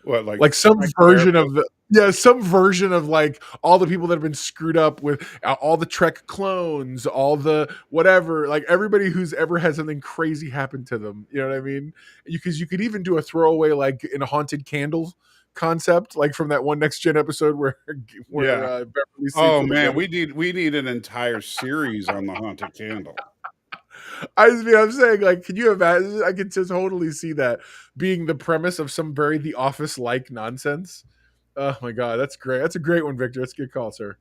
S4: What,
S3: like some version of like all the people that have been screwed up with all the Trek clones, all the whatever, like everybody who's ever had something crazy happen to them. You know what I mean? Because you could even do a throwaway, like in a haunted candle concept, like from that one Next Gen episode where Beverly.
S4: Oh man, we need an entire series on the haunted candle.
S3: I'm saying, like, can you imagine? I can just totally see that being the premise of some very The Office-like nonsense. Oh my god, that's great. That's a great one, Victor. That's a good call, sir.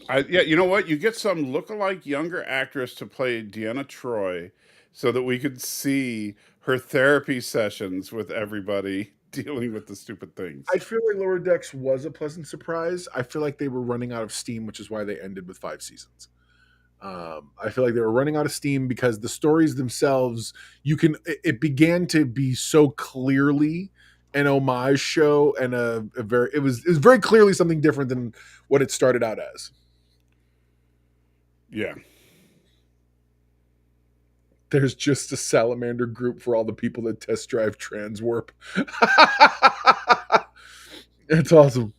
S4: Yeah, you know what? You get some lookalike younger actress to play Deanna Troi, so that we could see her therapy sessions with everybody dealing with the stupid things.
S3: I feel like Lower Decks was a pleasant surprise. I feel like they were running out of steam, which is why they ended with 5 seasons. I feel like they were running out of steam because the stories themselves, it began to be so clearly an homage show, and it was very clearly something different than what it started out as.
S4: Yeah.
S3: There's just a salamander group for all the people that test drive Transwarp. It's awesome.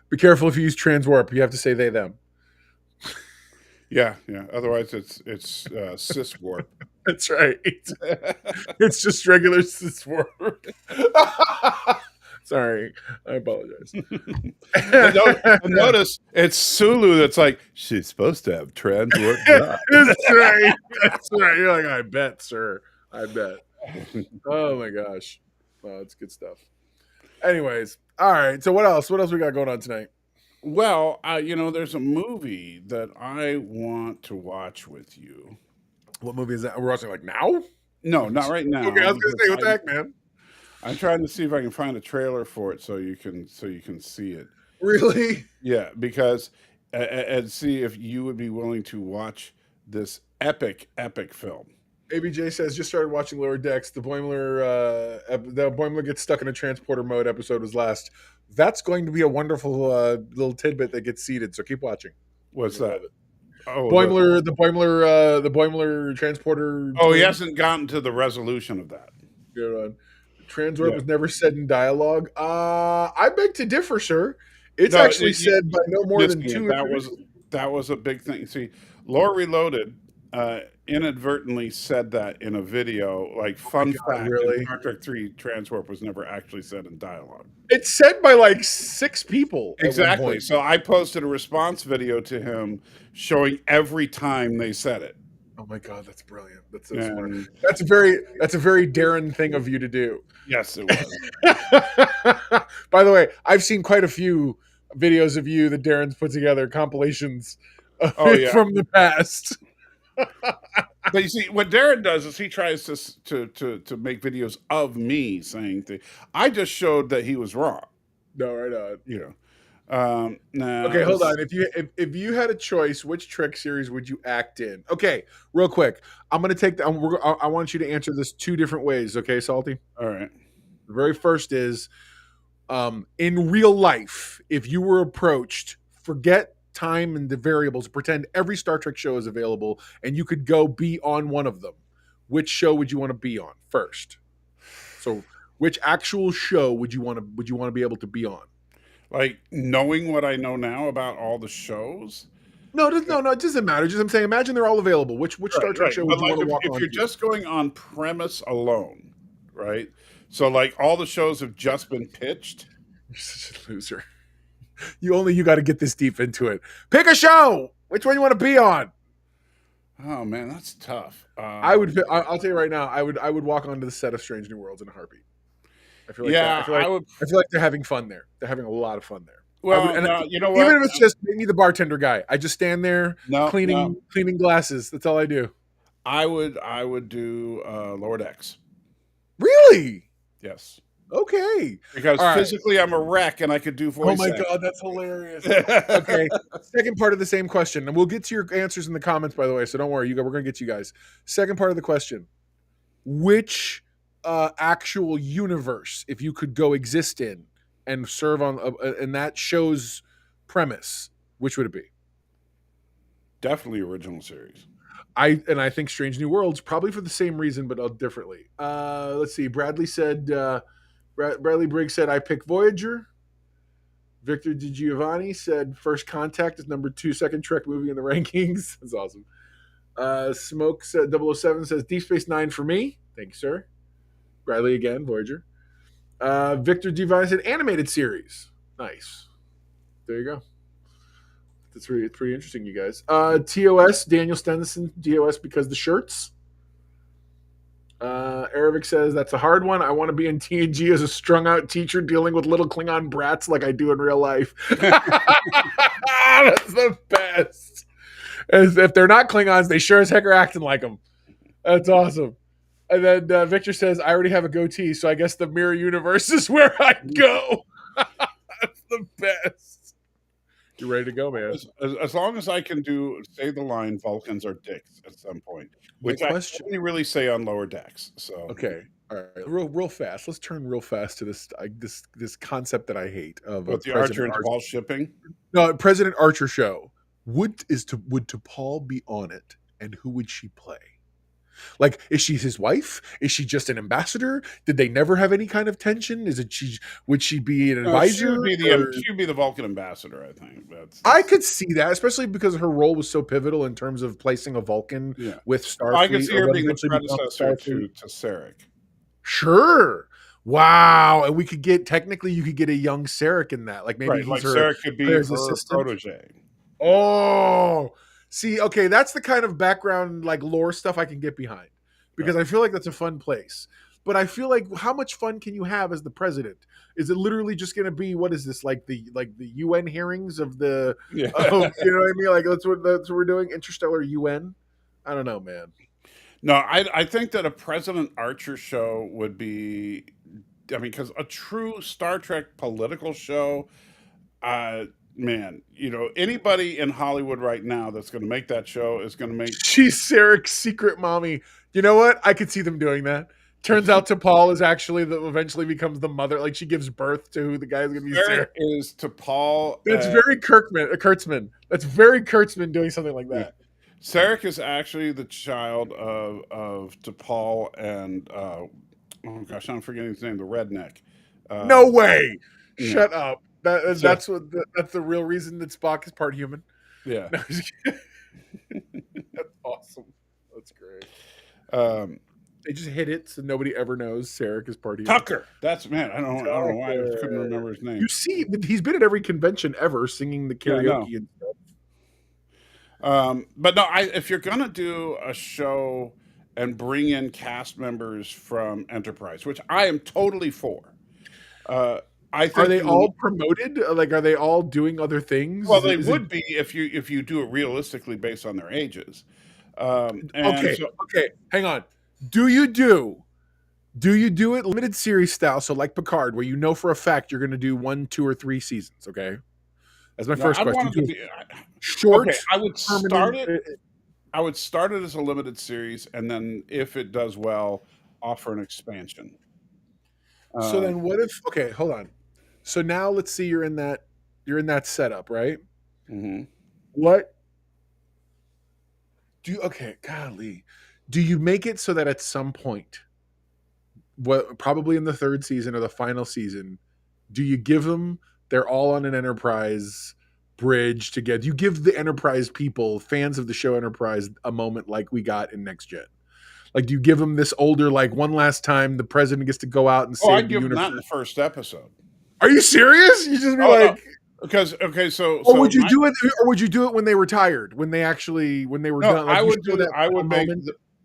S3: Be careful if you use Transwarp. You have to say they, them.
S4: Yeah. Otherwise, it's cis warp.
S3: That's right. It's just regular Transwarp. Sorry. I apologize.
S4: Notice it's Sulu that's like, she's supposed to have trans warp.
S3: That's right. That's right. You're like, I bet, sir. I bet. Oh my gosh. Oh, it's good stuff. Anyways, all right. So what else? What else we got going on tonight?
S4: Well, there's a movie that I want to watch with you.
S3: What movie is that? We're watching like now?
S4: No, not right now.
S3: Okay, I was gonna say, what the heck, man?
S4: I'm trying to see if I can find a trailer for it so you can see it.
S3: Really?
S4: Yeah, because and see if you would be willing to watch this epic film.
S3: ABJ says just started watching Lower Decks. The Boimler gets stuck in a transporter mode episode was last. That's going to be a wonderful little tidbit that gets seeded. So keep watching.
S4: What's that? Oh,
S3: the Boimler transporter.
S4: Oh, he hasn't gotten to the resolution of that.
S3: Good on. Transwarp was never said in dialogue. I beg to differ, sir. It's actually said by no more than two.
S4: That was a big thing. See, Lore Reloaded inadvertently said that in a video. Like, fun fact,
S3: really?
S4: Star Trek 3 Transwarp was never actually said in dialogue.
S3: It's said by like 6 people.
S4: Exactly. So I posted a response video to him showing every time they said it.
S3: Oh my god, that's brilliant. That's so smart. That's a very Darren thing of you to do.
S4: Yes, it was.
S3: By the way, I've seen quite a few videos of you that Darren's put together, compilations from the past.
S4: But you see, what Darren does is he tries to make videos of me saying things. I just showed that he was wrong.
S3: No, right on.
S4: Now,
S3: okay, hold on. If you had a choice, which Trek series would you act in? Okay, real quick. I'm gonna take I want you to answer this 2 different ways. Okay, Salty.
S4: All right.
S3: The very first is, in real life, if you were approached, forget time and the variables, pretend every Star Trek show is available, and you could go be on one of them. Which show would you want to be on first? So, which actual show would you want to be able to be on?
S4: Like, knowing what I know now about all the shows?
S3: No, it doesn't matter. Just I'm saying, imagine they're all available. Which Star Trek show would you want to walk on?
S4: If you're just going on premise alone, right? So, like, all the shows have just been pitched.
S3: You're such a loser. You got to get this deep into it. Pick a show. Which one you want to be on?
S4: Oh man, that's tough.
S3: I'll tell you right now. I would walk onto the set of Strange New Worlds in a heartbeat. I feel like I feel like they're having fun there. They're having a lot of fun there.
S4: Well, you know what?
S3: Even if it's just make me the bartender guy, I just stand there cleaning glasses. That's all I do.
S4: I would do Lower Decks.
S3: Really?
S4: Yes.
S3: Okay.
S4: Because physically I'm a wreck and I could do voice.
S3: Oh my god, that's hilarious. Okay. Second part of the same question, and we'll get to your answers in the comments, by the way. So don't worry, we're going to get you guys. Second part of the question: which actual universe, if you could go exist in and serve on, and that show's premise, which would it be?
S4: Definitely original series.
S3: I think Strange New Worlds, probably for the same reason, but differently. Let's see. Bradley said. Bradley Briggs said, I pick Voyager. Victor DiGiovanni said, First Contact is number 2 second Trek movie in the rankings. That's awesome. Smoke said, 007 says, Deep Space Nine for me. Thank you, sir. Bradley again, Voyager. Victor DiGiovanni said, animated series. Nice. There you go. That's pretty interesting, you guys. TOS, Daniel Stenison, DOS because the shirts. Aravic says, that's a hard one. I want to be in TNG as a strung-out teacher dealing with little Klingon brats like I do in real life. That's the best. As if they're not Klingons, they sure as heck are acting like them. That's awesome. And then Victor says, I already have a goatee, so I guess the mirror universe is where I'd go. That's the best. You ready to go, man?
S4: As long as I can say the line, Vulcans are dicks at some point, which I only really say on Lower Decks. So
S3: okay, all right, real fast. Let's turn real fast to this concept that I hate of
S4: the Archer and Ball shipping.
S3: No, President Archer show. would T'Pol be on it, and who would she play? Like, is she his wife? Is she just an ambassador? Did they never have any kind of tension? Would she be an
S4: No,
S3: advisor? Or-
S4: she would be the Vulcan ambassador. I think
S3: I could see that, especially because her role was so pivotal in terms of placing a Vulcan
S4: Yeah.
S3: with Starfleet.
S4: I could see her
S3: or
S4: being the
S3: eventually become
S4: predecessor
S3: Starfleet.
S4: to Sarek.
S3: Sure. Wow. And we could get, technically, you could get a young Sarek in that. Like maybe
S4: Right,
S3: he's
S4: like
S3: her
S4: Sarek could be her
S3: Claire's assistant.
S4: protege.
S3: Oh, see, okay, that's the kind of background, like lore stuff I can get behind, because I feel like that's a fun place. But I feel like, how much fun can you have as the president? Is it literally just going to be, what is this, like the UN hearings of the,
S4: Yeah.
S3: you know what I mean? Like that's what we're doing, interstellar UN. I don't know, man.
S4: No, I think that a President Archer show would be, I mean, because a true Star Trek political show, man, you know, anybody in Hollywood right now that's going to make that show is going to make.
S3: She's Sarek's secret mommy. You know what? I could see them doing that. Turns out T'Pol is actually eventually becomes the mother. Like she gives birth to who the guy is going to be.
S4: Sarek
S3: Sarek.
S4: is T'Pol.
S3: That's very Kurtzman. That's very Kurtzman doing something like that.
S4: Sarek is actually the child of T'Pol and oh gosh, I'm forgetting his name. The redneck.
S3: No way!
S4: yeah.
S3: Shut up. That's that's the real reason that Spock is part human.
S4: Yeah.
S3: No, just kidding. That's awesome. That's great. They just hit it so nobody ever knows Sarek is part human.
S4: Tucker. That's man. I don't know why I couldn't remember his name.
S3: You see, he's been at every convention ever singing the karaoke and stuff.
S4: But no, if you're gonna do a show and bring in cast members from Enterprise, which I am totally for, I think
S3: are they all promoted? Like, are they all doing other things?
S4: Well, they would be if you do it realistically based on their ages.
S3: Okay, hang on. Do you do it limited series style? So like Picard, where you know for a fact you're going to do 1, 2, or 3 seasons. Okay, that's my first question. Short.
S4: Okay, I would start it. I would start it as a limited series, and then if it does well, offer an expansion.
S3: So then, what if? Okay, hold on. So now let's see you're in that setup, right?
S4: Mm-hmm.
S3: What do you? Okay, golly, do you make it so that at some point, what probably in the 3rd season or the final season, do you give them? They're all on an Enterprise bridge together. You give the Enterprise people, fans of the show Enterprise, a moment like we got in Next Gen. Like, do you give them this older, like one last time the president gets to go out and save
S4: I'd
S3: the
S4: give them
S3: universe?
S4: that in the first episode.
S3: Are you serious? You just be
S4: No. Because
S3: or would you do it? Or would you do it when they were tired? When they were done? Like,
S4: I would make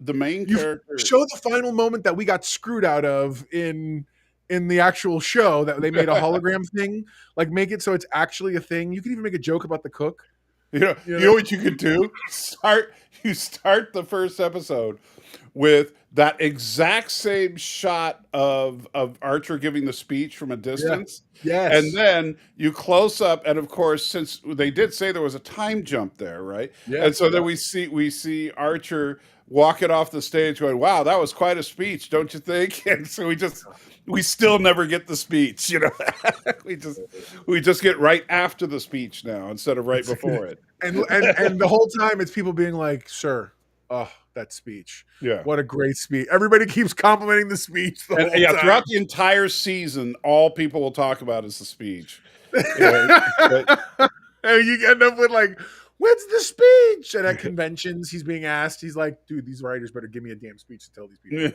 S4: the main character
S3: show the final moment that we got screwed out of in the actual show, that they made a hologram thing. Like, make it so it's actually a thing. You can even make a joke about the cook.
S4: You know what you could do? You start the first episode with that exact same shot of Archer giving the speech from a distance.
S3: Yes.
S4: And then you close up, and of course, since they did say there was a time jump there, right?
S3: Yes.
S4: And so then we see Archer walking off the stage going, "Wow, that was quite a speech, don't you think?" And so we still never get the speech, you know. we just get right after the speech now instead of right before it.
S3: And the whole time it's people being like, "Sir, oh, that speech.
S4: Yeah.
S3: What a great speech." Everybody keeps complimenting the speech. Time.
S4: Throughout the entire season, all people will talk about is the speech.
S3: And you end up with like, "When's the speech?" And at conventions, he's being asked. He's like, "Dude, these writers better give me a damn speech to tell these people."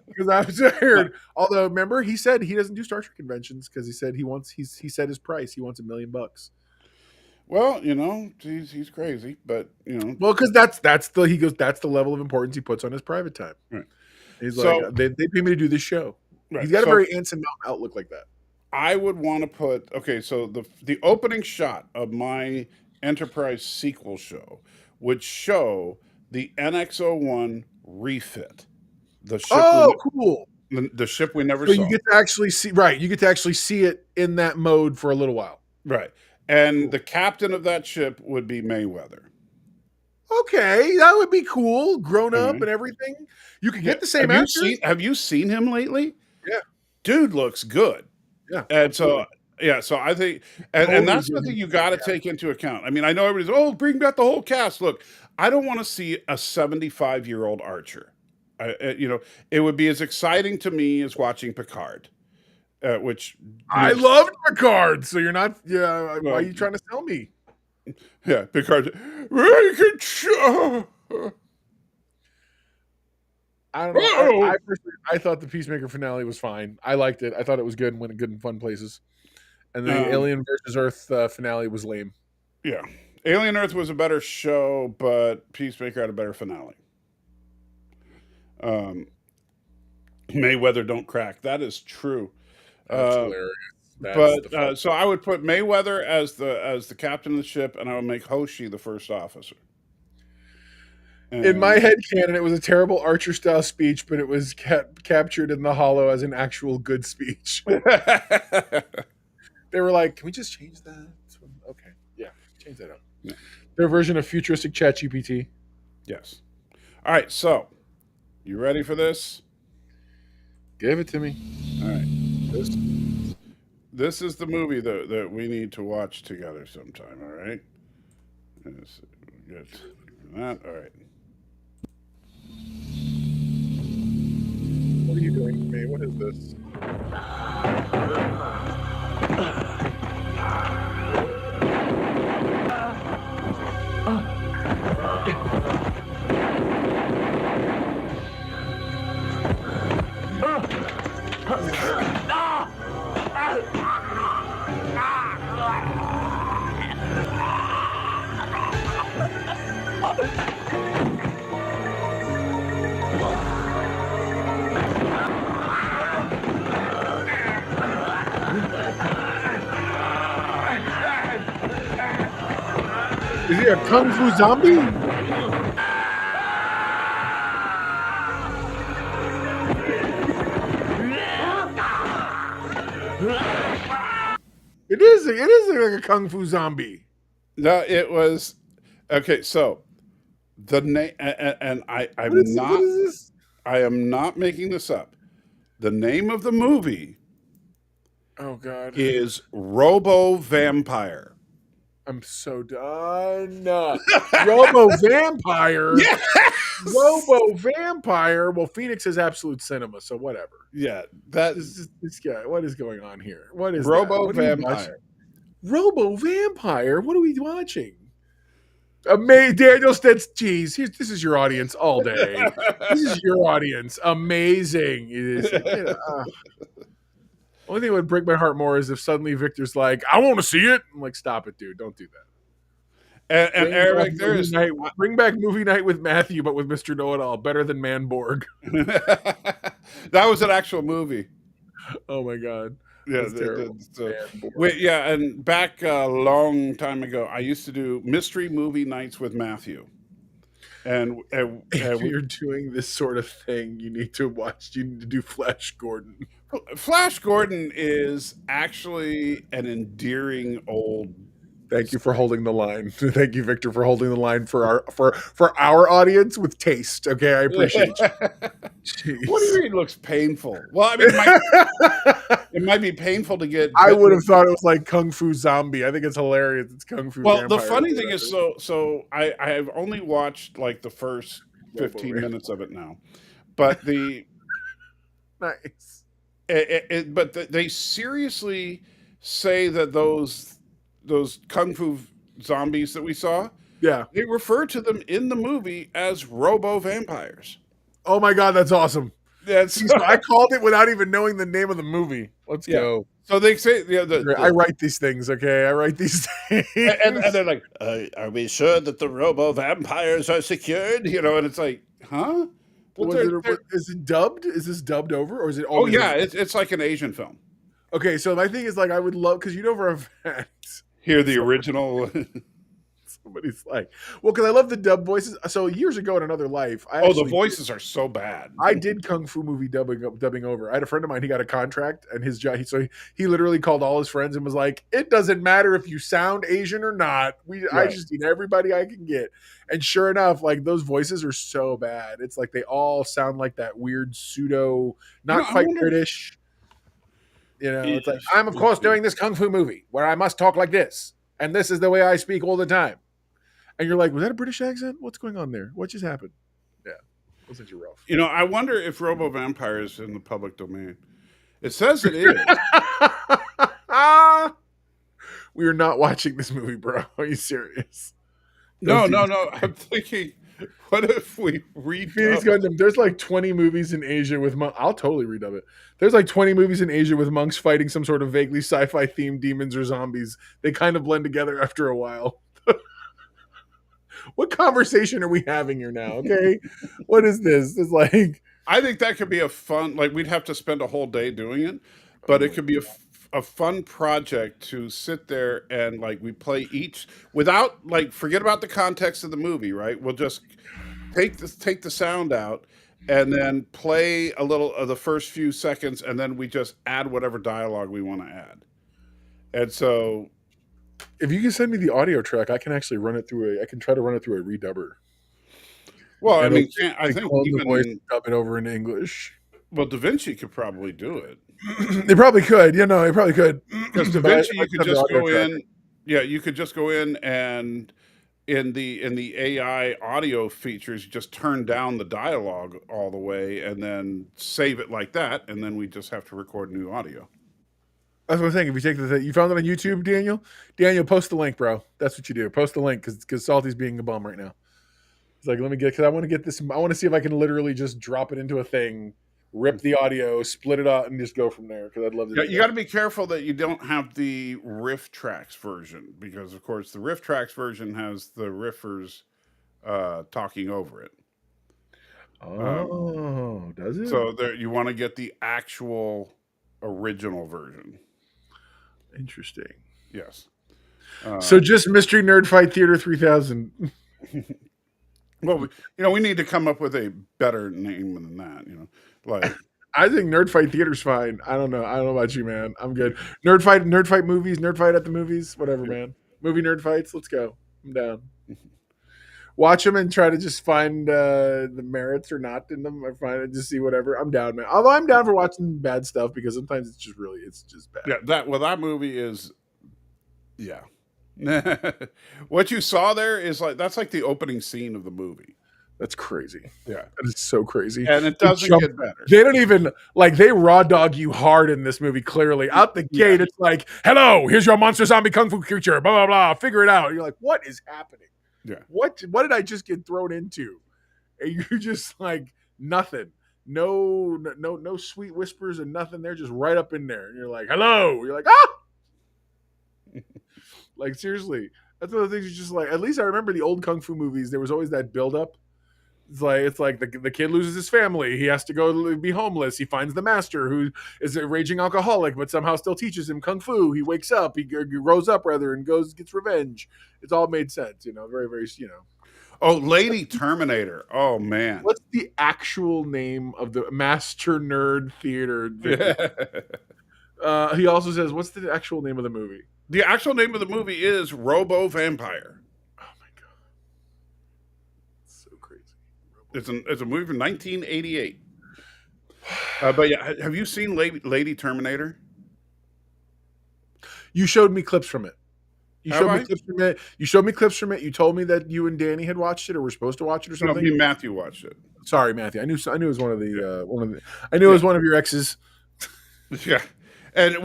S3: Because I've heard. Although, remember, he said he doesn't do Star Trek conventions because he said he set his price. He wants $1 million.
S4: Well, you know, he's crazy, but you know,
S3: well, because that's the level of importance he puts on his private time.
S4: Right.
S3: He's like, they pay me to do this show.
S4: Right.
S3: He's got a very Anson Mount outlook like that.
S4: I would want to put so the opening shot of my Enterprise sequel show would show the NX-01 refit. The ship
S3: cool.
S4: The ship we never
S3: so
S4: saw.
S3: You get to actually see You get to actually see it in that mode for a little while.
S4: Right. And the captain of that ship would be Mayweather.
S3: Okay, that would be cool. Grown up and everything. You could get the same actor.
S4: Have you seen him lately?
S3: Yeah.
S4: Dude looks good.
S3: Yeah.
S4: And so Yeah, so I think, and that's the thing you got to take into account. I mean, I know everybody's, oh, bring back the whole cast. Look, I don't want to see a 75-year-old Archer. It would be as exciting to me as watching Picard, which
S3: I loved Picard. So you're not. Yeah. Why are
S4: Well,
S3: you trying to sell me?
S4: yeah, Picard. "We can show-"
S3: I don't know.
S4: Oh!
S3: I personally, I thought the Peacemaker finale was fine. I liked it. I thought it was good and went in good and fun places. And the Alien versus Earth finale was lame.
S4: Yeah, Alien Earth was a better show, but Peacemaker had a better finale. Mayweather don't crack. That is true.
S3: That's hilarious. That's
S4: So I would put Mayweather as the captain of the ship, and I would make Hoshi the first officer.
S3: in my head canon, it was a terrible Archer style speech, but it was captured in the hollow as an actual good speech. They were like, "Can we just change that?" Okay, yeah, change that up.
S4: Yeah.
S3: Their version of futuristic ChatGPT.
S4: Yes. All right. So, you ready for this?
S3: Give it to me.
S4: All right. This is the movie that we need to watch together sometime. All right. Yes, get that. All right.
S3: What are you doing to me? What is this? Is he a kung fu zombie? It is like a kung fu zombie.
S4: No, it was okay. So the name, and I'm
S3: What is
S4: not.
S3: this?
S4: I am not making this up. The name of the movie
S3: Oh God.
S4: is Robo Vampire.
S3: I'm so done. Robo Vampire.
S4: Yes!
S3: Robo Vampire. Well, Phoenix is absolute cinema, so whatever.
S4: Yeah, that
S3: This guy. What is going on here? What is
S4: Robo
S3: that? What are we watching?
S4: Vampire.
S3: Robo Vampire. What are we watching? Daniel Stitz. Geez, this is your audience all day. This is your audience. Amazing. It is. Only thing that would break my heart more is if suddenly Victor's like, "I want to see it." I'm like, "Stop it, dude! Don't do that."
S4: And Eric, there is
S3: bring back movie night with Matthew, but with Mr. Know-It-All. Better than Manborg.
S4: that was an actual movie.
S3: Oh my God.
S4: Yeah,
S3: That's terrible.
S4: and back a long time ago, I used to do mystery movie nights with Matthew. And
S3: If you're doing this sort of thing, you need to do Flash Gordon.
S4: Flash Gordon is actually an endearing old.
S3: Thank you for holding the line. Thank you, Victor, for holding the line for our audience with taste. Okay, I appreciate you. Jeez.
S4: What do you mean looks painful? Well, I mean, it might be painful to get.
S3: I would have thought it was like Kung Fu Zombie. I think it's hilarious. It's Kung Fu.
S4: Well, the
S3: Vampire
S4: funny thing is, so I have only watched like the first 15 minutes of it now, but
S3: nice.
S4: But they seriously say that those Kung Fu zombies that we saw,
S3: Yeah.
S4: they refer to them in the movie as Robo Vampires.
S3: Oh my God, that's awesome.
S4: That's
S3: I called it without even knowing the name of the movie. Let's go.
S4: So they say,
S3: I write these things, okay? I write these things.
S4: and they're like, are we sure that the Robo Vampires are secured? And it's like, huh? Well,
S3: Is it dubbed? Is this dubbed over, or is it?
S4: Oh yeah, it's like an Asian film.
S3: Okay, so my thing is like I would love because for a fact
S4: Hear the original.
S3: somebody's like, well, because I love the dub voices. So years ago in another life,
S4: the voices are so bad.
S3: I did kung fu movie dubbing over. I had a friend of mine. He got a contract, and his job. He literally called all his friends and was like, "It doesn't matter if you sound Asian or not. I just need everybody I can get." And sure enough, like those voices are so bad. It's like they all sound like that weird pseudo, not quite British. You know, it's like, I'm, of course, doing this kung fu movie where I must talk like this. And this is the way I speak all the time. And you're like, was that a British accent? What's going on there? What just happened? Yeah. Wasn't you rough?
S4: You know, I wonder if Robo Vampire is in the public domain. It says it is.
S3: We are not watching this movie, bro. Are you serious?
S4: No,
S3: Don't
S4: no,
S3: do
S4: no. I'm thinking, what if we
S3: Phoenix
S4: redub?
S3: Gundam. There's like 20 movies in Asia with monks. I'll totally redub it. There's like 20 movies in Asia with monks fighting some sort of vaguely sci-fi themed demons or zombies. They kind of blend together after a while. What conversation are we having here now? Okay, what is this? It's like,
S4: I think that could be a fun. Like we'd have to spend a whole day doing it, but it could be a fun project to sit there and like we play each without like forget about the context of the movie. Right? We'll just take the sound out and then play a little of the first few seconds, and then we just add whatever dialogue we want to add. And so,
S3: if you can send me the audio track, I can actually run it through I can try to run it through a redubber.
S4: well, I
S3: And
S4: mean, I think
S3: clone the voice
S4: even
S3: and dub it over into English.
S4: well, Da Vinci could probably do it.
S3: They probably could. You know, they probably could.
S4: Because Da
S3: But I-
S4: Vinci,
S3: I
S4: you could
S3: have the
S4: just
S3: audio
S4: go
S3: track.
S4: in. Yeah, you could just go in and in the AI audio features, just turn down the dialogue all the way and then save it like that, and then we just have to record new audio.
S3: That's what I'm saying. If you take you found it on YouTube, Daniel. Daniel, post the link, bro. That's what you do. Post the link because Salty's being a bum right now. It's like, let me get because I want to get this. I want to see if I can literally just drop it into a thing, rip the audio, split it out, and just go from there. Because I'd love to.
S4: Yeah,
S3: do
S4: you
S3: that.
S4: got to be careful that you don't have the riff tracks version because, of course, the riff tracks version has the riffers talking over it.
S3: Oh, does it?
S4: So there, you want to get the actual original version.
S3: Interesting.
S4: Yes.
S3: So just Mystery Nerd Fight Theater 3000.
S4: Well, we need to come up with a better name than that. Like
S3: I think Nerd Fight Theater's fine. I don't know. I don't know about you, man. I'm good. Nerd Fight movies, Nerd Fight at the movies, whatever, man. Movie Nerd Fights, let's go. I'm down. Watch them and try to just find the merits or not in them. I find it, just see whatever. I'm down, man. Although I'm down for watching bad stuff because sometimes it's just bad.
S4: yeah, that movie is yeah. What you saw there is that's like the opening scene of the movie.
S3: That's crazy.
S4: Yeah.
S3: That is so crazy.
S4: And it
S3: The
S4: doesn't
S3: jump-
S4: get better.
S3: They don't even they raw dog you hard in this movie. Clearly, out the gate, it's like, "Hello, here's your monster zombie kung fu creature." Blah blah blah. Figure it out. You're like, "What is happening?
S4: Yeah.
S3: What did I just get thrown into?" And you're just like nothing. No sweet whispers and nothing. They're just right up in there. And you're like, "Hello." You're like, "Ah." Like seriously, that's one of the things. You just like. At least I remember the old kung fu movies. There was always that build up. It's like the kid loses his family. He has to go be homeless. He finds the master who is a raging alcoholic, but somehow still teaches him kung fu. He wakes up. He grows up rather and gets revenge. It's all made sense, very very.
S4: Oh, Lady Terminator. Oh man.
S3: What's the actual name of the Master Nerd Theater? He also says, "What's the actual name of the movie?"
S4: The actual name of the movie is Robo Vampire.
S3: Oh my god, so crazy.
S4: It's a movie from 1988. But yeah, have you seen Lady Terminator?
S3: You showed me clips from it. You
S4: Have
S3: showed
S4: I?
S3: me clips from it. You showed me clips from it. You told me that you and Danny had watched it or were supposed to watch it or
S4: No,
S3: something.
S4: me and Matthew watched it.
S3: Sorry, Matthew. I knew it was one of the. I knew it was one of your exes.
S4: Yeah. And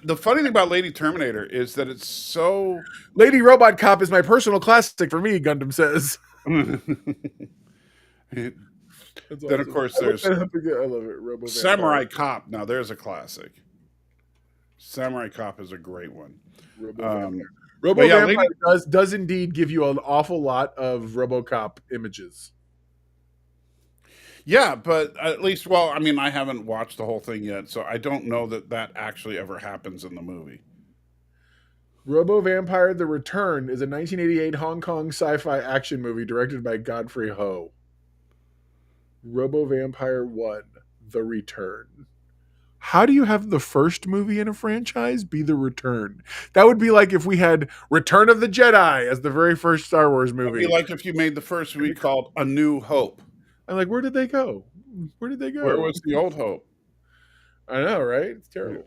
S4: the funny thing about Lady Terminator is that it's so
S3: Lady Robot Cop is my personal classic for me. Gundam says.
S4: Then of course there's
S3: I love it. Robo
S4: Samurai Cop. Now there's a classic. Samurai Cop is a great one.
S3: Robo
S4: yeah,
S3: Vampire does indeed give you an awful lot of RoboCop images.
S4: Yeah, but at least, well, I mean, I haven't watched the whole thing yet, so I don't know that actually ever happens in the movie.
S3: Robo Vampire: The Return is a 1988 Hong Kong sci-fi action movie directed by Godfrey Ho. Robo Vampire 1: The Return. How do you have the first movie in a franchise be The Return? That would be like if we had Return of the Jedi as the very first Star Wars movie.
S4: It'd be like if you made the first movie called A New Hope.
S3: I'm like, where did they go? Where did they go?
S4: Where was the old Hope?
S3: I know, right? It's terrible.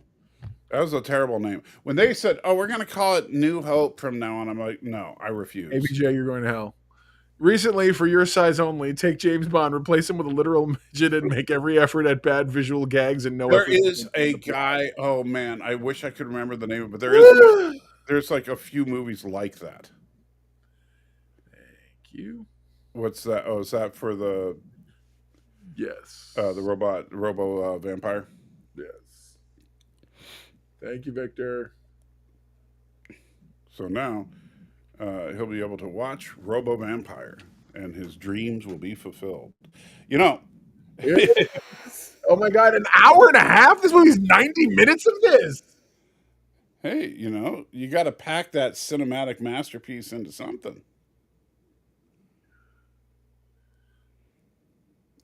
S4: That was a terrible name. When they said, "Oh, we're going to call it New Hope from now on," I'm like, "No, I refuse."
S3: ABJ, you're going to hell. Recently, for your size only, take James Bond, replace him with a literal midget, and make every effort at bad visual gags and no
S4: There
S3: effort.
S4: is a guy. Oh man, I wish I could remember the name, but there's like a few movies like that.
S3: Thank you.
S4: What's that? Oh, is that for the
S3: Yes.
S4: the robo vampire?
S3: Yes. Thank you, Victor.
S4: So now he'll be able to watch Robo Vampire, and his dreams will be fulfilled. You know,
S3: Oh my god, an hour and a half? This movie's 90 minutes of this.
S4: hey, you know, you got to pack that cinematic masterpiece into something.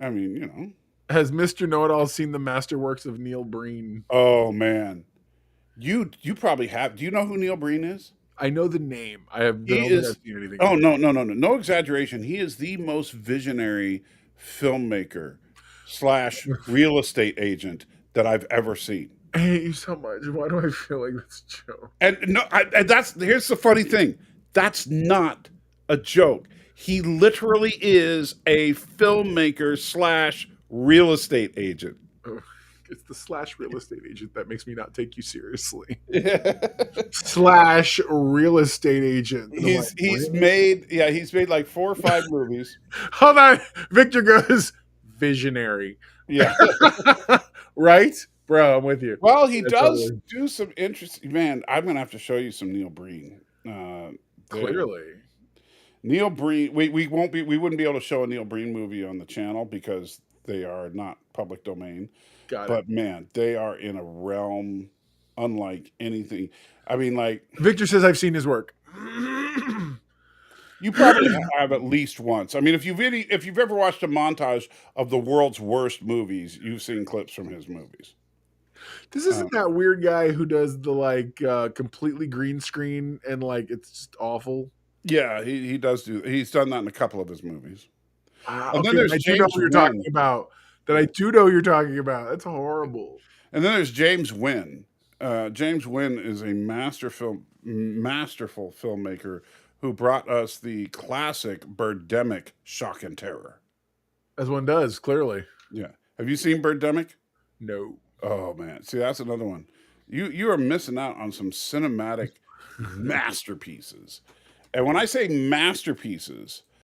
S4: I mean, you know.
S3: Has Mr. Know-It-All seen the masterworks of Neil Breen?
S4: Oh man, you probably have. Do you know who Neil Breen is?
S3: I know the name. I have
S4: He
S3: don't think
S4: is.
S3: I've seen anything.
S4: Oh no exaggeration. He is the most visionary filmmaker / real estate agent that I've ever seen.
S3: I hate you so much. Why do I feel like that's a joke?
S4: And no, and here's the funny thing. That's not a joke. He literally is a filmmaker / real estate agent.
S3: Oh, it's the / real estate agent that makes me not take you seriously. / real estate agent.
S4: He's made like 4 or 5 movies.
S3: Hold on. Victor goes visionary.
S4: Yeah.
S3: Right? Bro, I'm with you.
S4: Well, he
S3: That's
S4: does
S3: totally-
S4: do some interesting. Man, I'm gonna have to show you some Neil Breen.
S3: Clearly.
S4: Neil Breen. We wouldn't be able to show a Neil Breen movie on the channel because they are not public domain.
S3: Got it.
S4: But man, they are in a realm unlike anything. I mean, like
S3: Victor says I've seen his work.
S4: you probably have at least once. I mean, if you've ever watched a montage of the world's worst movies, you've seen clips from his movies.
S3: This isn't that weird guy who does the completely green screen and like it's just awful.
S4: Yeah, he does do. He's done that in a couple of his movies.
S3: And
S4: then there's
S3: I do know
S4: James
S3: what you're
S4: Wan.
S3: talking about. That I do know you're talking about. That's horrible.
S4: And then there's James Wynn. James Wynn is a masterful filmmaker who brought us the classic Birdemic Shock and Terror.
S3: As one does, clearly.
S4: Yeah. Have you seen Birdemic?
S3: No.
S4: Oh man. See, that's another one. You are missing out on some cinematic masterpieces. And when I say masterpieces,